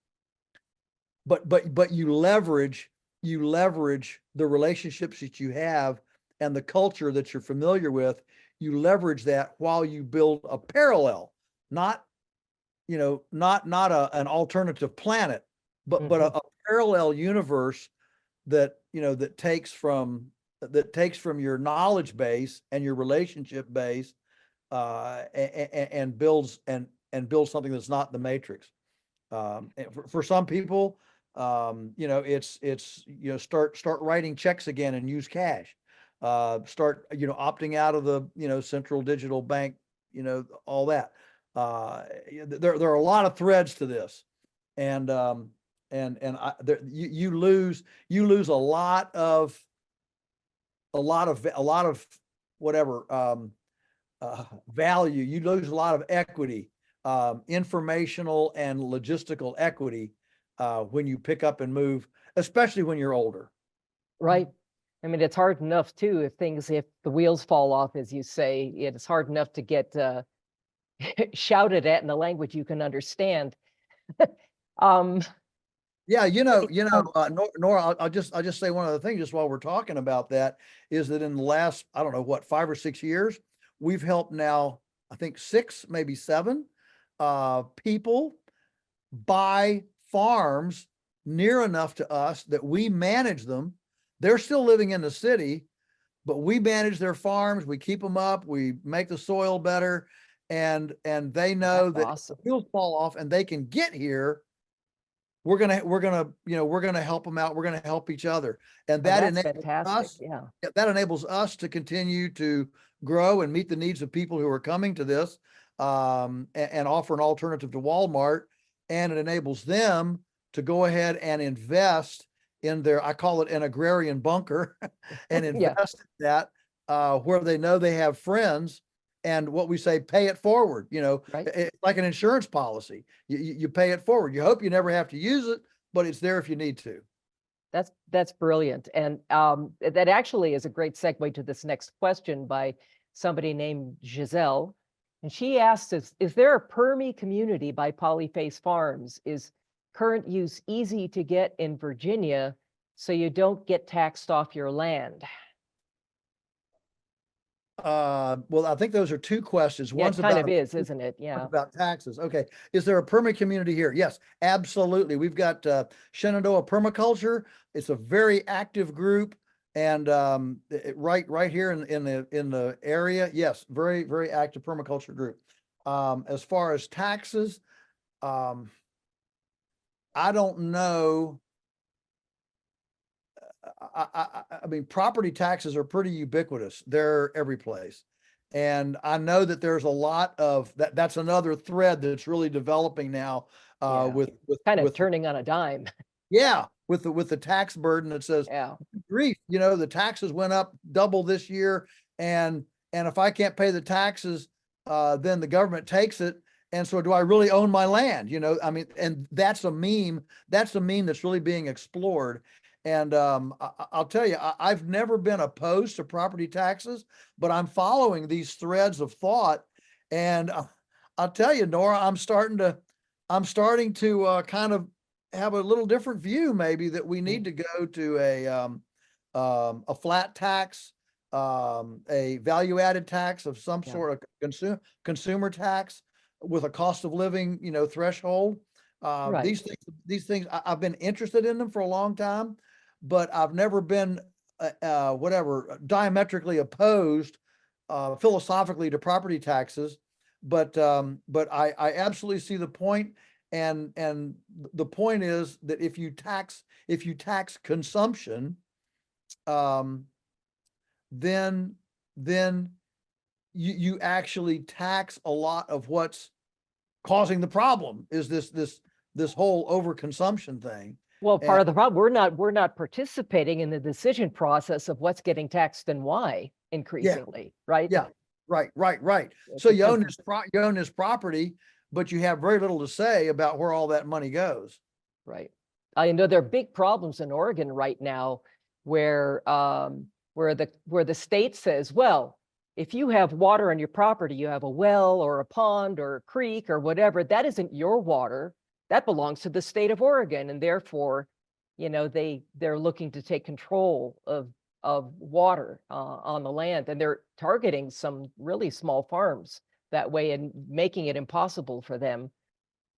[SPEAKER 2] but you leverage the relationships that you have and the culture that you're familiar with. You leverage that while you build a parallel, not an alternative planet, but a parallel universe that takes from your knowledge base and your relationship base, and builds something that's not the matrix. For some people, it's start writing checks again and use cash. Start opting out of the central digital bank, all that. There are a lot of threads to this, and you lose a lot of whatever value. You lose a lot of equity, informational and logistical equity, when you pick up and move, especially when you're older.
[SPEAKER 1] Right. I mean, it's hard enough too, if the wheels fall off, as you say, it's hard enough to get shouted at in a language you can understand. Um,
[SPEAKER 2] Yeah,
[SPEAKER 1] um,
[SPEAKER 2] Nora, I'll just say one other thing, just while we're talking about that, is that in the last, I don't know what, 5 or 6 years, we've helped now, I think 6, maybe 7, people buy farms near enough to us that we manage them. They're still living in the city, but we manage their farms. We keep them up. We make the soil better, and they know
[SPEAKER 1] that's
[SPEAKER 2] that if
[SPEAKER 1] awesome.
[SPEAKER 2] the wheels fall off and they can get here, we're gonna help them out. We're gonna help each other, and
[SPEAKER 1] Oh,
[SPEAKER 2] that
[SPEAKER 1] that's
[SPEAKER 2] enables
[SPEAKER 1] fantastic.
[SPEAKER 2] us.
[SPEAKER 1] Yeah.
[SPEAKER 2] That enables us to continue to grow and meet the needs of people who are coming to this, and offer an alternative to Walmart. And it enables them to go ahead and invest in their, I call it an agrarian bunker, and
[SPEAKER 1] Yeah.
[SPEAKER 2] invest in that, where they know they have friends. And what we say, pay it forward,
[SPEAKER 1] Right.
[SPEAKER 2] like an insurance policy. You pay it forward. You hope you never have to use it, but it's there if you need to.
[SPEAKER 1] That's brilliant. And that actually is a great segue to this next question by somebody named Giselle. And she asks, is there a permy community by Polyface Farms? Is current use easy to get in Virginia so you don't get taxed off your land?
[SPEAKER 2] Well, I think those are 2 questions.
[SPEAKER 1] Yeah,
[SPEAKER 2] One's
[SPEAKER 1] it kind
[SPEAKER 2] about
[SPEAKER 1] of is, isn't it? Yeah.
[SPEAKER 2] about taxes. Okay. Is there a perma community here? Yes, absolutely. We've got Shenandoah Permaculture. It's a very active group, and right here in the area. Yes, very, very active permaculture group. As far as taxes, I don't know. I mean, property taxes are pretty ubiquitous. They're every place. And I know that there's a lot of that. That's another thread that's really developing now,
[SPEAKER 1] Yeah.
[SPEAKER 2] with
[SPEAKER 1] Kind of turning on a dime.
[SPEAKER 2] yeah, with the tax burden that says,
[SPEAKER 1] Yeah.
[SPEAKER 2] grief, the taxes went up double this year. And if I can't pay the taxes, then the government takes it. And so do I really own my land? I mean, and that's a meme. That's a meme that's really being explored. And I'll tell you, I've never been opposed to property taxes, but I'm following these threads of thought. And I'll tell you, Nora, I'm starting to kind of have a little different view, maybe, that we need to go to a flat tax, a value-added tax of some
[SPEAKER 1] Yeah.
[SPEAKER 2] sort, of consumer tax with a cost of living, threshold.
[SPEAKER 1] Right.
[SPEAKER 2] These things, I've been interested in them for a long time, but I've never been diametrically opposed philosophically to property taxes. But I absolutely see the point. And the point is that if you tax consumption, then you actually tax a lot of what's causing the problem, is this whole overconsumption thing.
[SPEAKER 1] Well,
[SPEAKER 2] And
[SPEAKER 1] part of the problem, we're not participating in the decision process of what's getting taxed and why increasingly, right?
[SPEAKER 2] yeah, right.
[SPEAKER 1] It
[SPEAKER 2] So you own
[SPEAKER 1] becomes-
[SPEAKER 2] this property, but you have very little to say about where all that money goes.
[SPEAKER 1] Right. I know there are big problems in Oregon right now where the state says, well, if you have water on your property, you have a well or a pond or a creek or whatever, that isn't your water. That belongs to the state of Oregon. And therefore, they're looking to take control of water on the land. And they're targeting some really small farms that way and making it impossible for them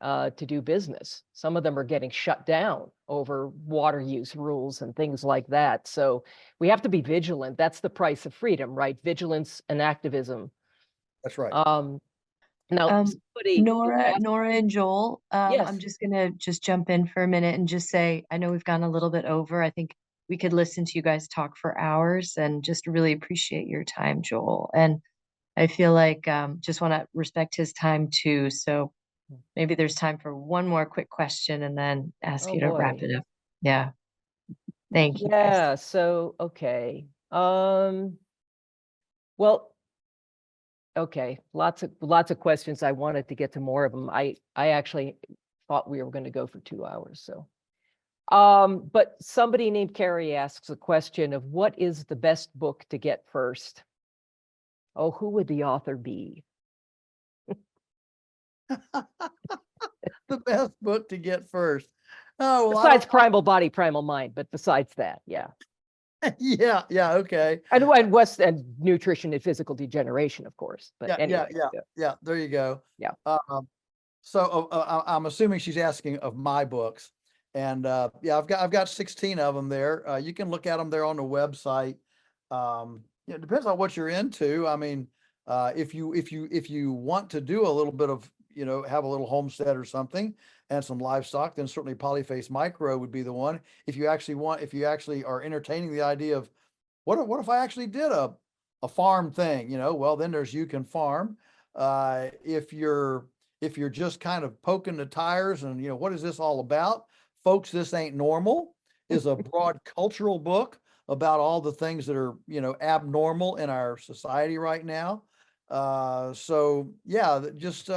[SPEAKER 1] to do business. Some of them are getting shut down over water use rules and things like that. So we have to be vigilant. That's the price of freedom, right? Vigilance and activism.
[SPEAKER 2] That's right.
[SPEAKER 1] Now somebody
[SPEAKER 3] Nora,
[SPEAKER 1] asked,
[SPEAKER 3] Nora and Joel,
[SPEAKER 1] yes,
[SPEAKER 3] I'm just gonna jump in for a minute and just say, I know we've gone a little bit over. I think we could listen to you guys talk for hours, and just really appreciate your time, Joel. And I feel like just want to respect his time too. So maybe there's time for one more quick question and then ask
[SPEAKER 1] oh
[SPEAKER 3] you to wrap
[SPEAKER 1] boy.
[SPEAKER 3] it up. Yeah. Thank you guys.
[SPEAKER 1] Yeah, so okay. Well, okay, lots of questions. I wanted to get to more of them. I actually thought we were going to go for 2 hours. So, but somebody named Carrie asks a question of what is the best book to get first? Oh, who would the author be?
[SPEAKER 2] The best book to get first. Oh, well,
[SPEAKER 1] Besides Primal Body, Primal Mind, but besides that, yeah.
[SPEAKER 2] yeah, yeah, okay.
[SPEAKER 1] And West and Nutrition and Physical Degeneration, of course. But
[SPEAKER 2] Yeah,
[SPEAKER 1] anyway,
[SPEAKER 2] yeah. There you go.
[SPEAKER 1] Yeah.
[SPEAKER 2] So I'm assuming she's asking of my books, and yeah, I've got 16 of them there. You can look at them there on the website. It depends on what you're into. I mean, if you want to do a little bit of, have a little homestead or something and some livestock, then certainly Polyface Micro would be the one. If you actually are entertaining the idea of what if I actually did a farm thing, well, then there's You Can Farm. If you're just kind of poking the tires and, what is this all about? Folks, This Ain't Normal is a broad cultural book about all the things that are, abnormal in our society right now. So yeah, just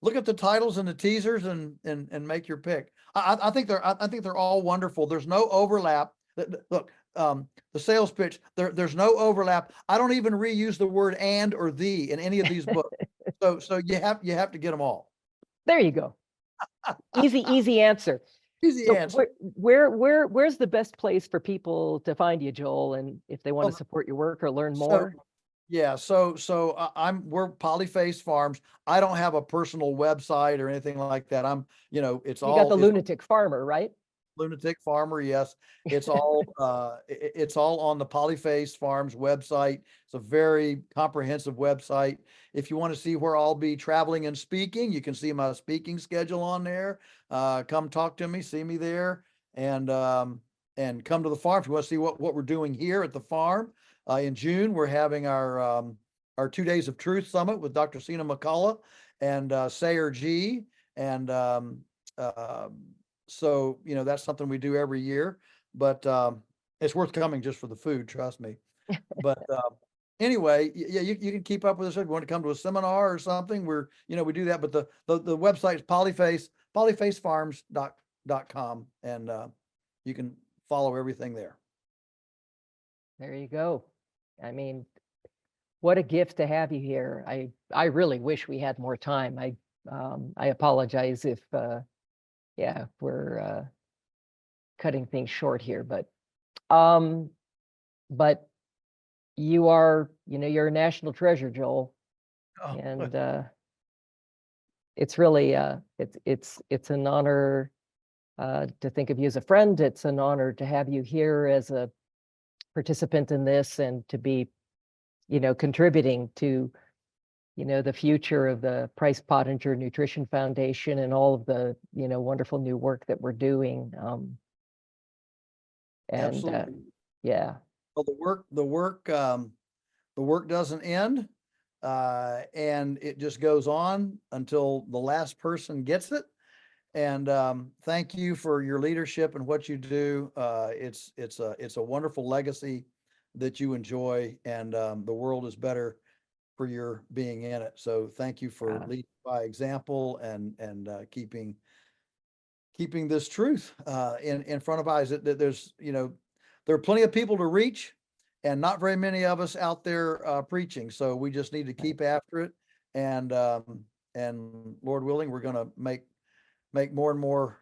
[SPEAKER 2] look at the titles and the teasers and make your pick. I think they're all wonderful. There's no overlap. Look, the sales pitch, there's no overlap. I don't even reuse the word and or the in any of these books. So you have to get them all.
[SPEAKER 1] there you go. Easy answer.
[SPEAKER 2] Easy
[SPEAKER 1] So
[SPEAKER 2] answer.
[SPEAKER 1] where's the best place for people to find you, Joel, and if they want
[SPEAKER 2] Well,
[SPEAKER 1] to support your work or learn
[SPEAKER 2] so-
[SPEAKER 1] more?
[SPEAKER 2] Yeah, so we're Polyface Farms. I don't have a personal website or anything like that. It's
[SPEAKER 1] You
[SPEAKER 2] all
[SPEAKER 1] got the
[SPEAKER 2] it's
[SPEAKER 1] Lunatic Farmer, right?
[SPEAKER 2] Lunatic Farmer. Yes, it's all it's all on the Polyface Farms website. It's a very comprehensive website. If you want to see where I'll be traveling and speaking, you can see my speaking schedule on there. Come talk to me, see me there, and come to the farm if you want to see what we're doing here at the farm. In June, we're having our 2 Days of Truth Summit with Dr. Sina McCullough and Sayer G. And so, that's something we do every year, but it's worth coming just for the food, trust me. But anyway, yeah, you can keep up with us. If you want to come to a seminar or something, we do that. But the website is polyfacefarms.com, and you can follow everything there.
[SPEAKER 1] There you go. I mean, what a gift to have you here. I really wish we had more time. I apologize if we're cutting things short here, but you are, you're a national treasure, Joel.
[SPEAKER 2] Oh,
[SPEAKER 1] And it's really it's an honor to think of you as a friend. It's an honor to have you here as a participant in this and to be, contributing to, the future of the Price Pottenger Nutrition Foundation and all of the, wonderful new work that we're doing.
[SPEAKER 2] absolutely.
[SPEAKER 1] Yeah.
[SPEAKER 2] Well, the work doesn't end, and it just goes on until the last person gets it. And thank you for your leadership and what you do. It's a wonderful legacy that you enjoy, and the world is better for your being in it. So thank you for leading by example and keeping this truth in front of eyes. That there's there are plenty of people to reach, and not very many of us out there preaching. So we just need to keep after it, and Lord willing, we're going to make more and more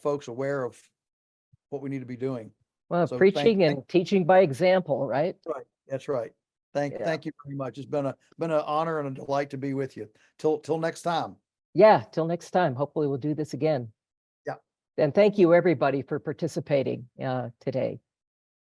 [SPEAKER 2] folks aware of what we need to be doing.
[SPEAKER 1] Well,
[SPEAKER 2] So
[SPEAKER 1] preaching and teaching by example, right?
[SPEAKER 2] Right. That's right. Thank you very much. It's been an honor and a delight to be with you. Till next time.
[SPEAKER 1] Yeah, till next time. Hopefully we'll do this again.
[SPEAKER 2] Yeah.
[SPEAKER 1] And thank you everybody for participating today.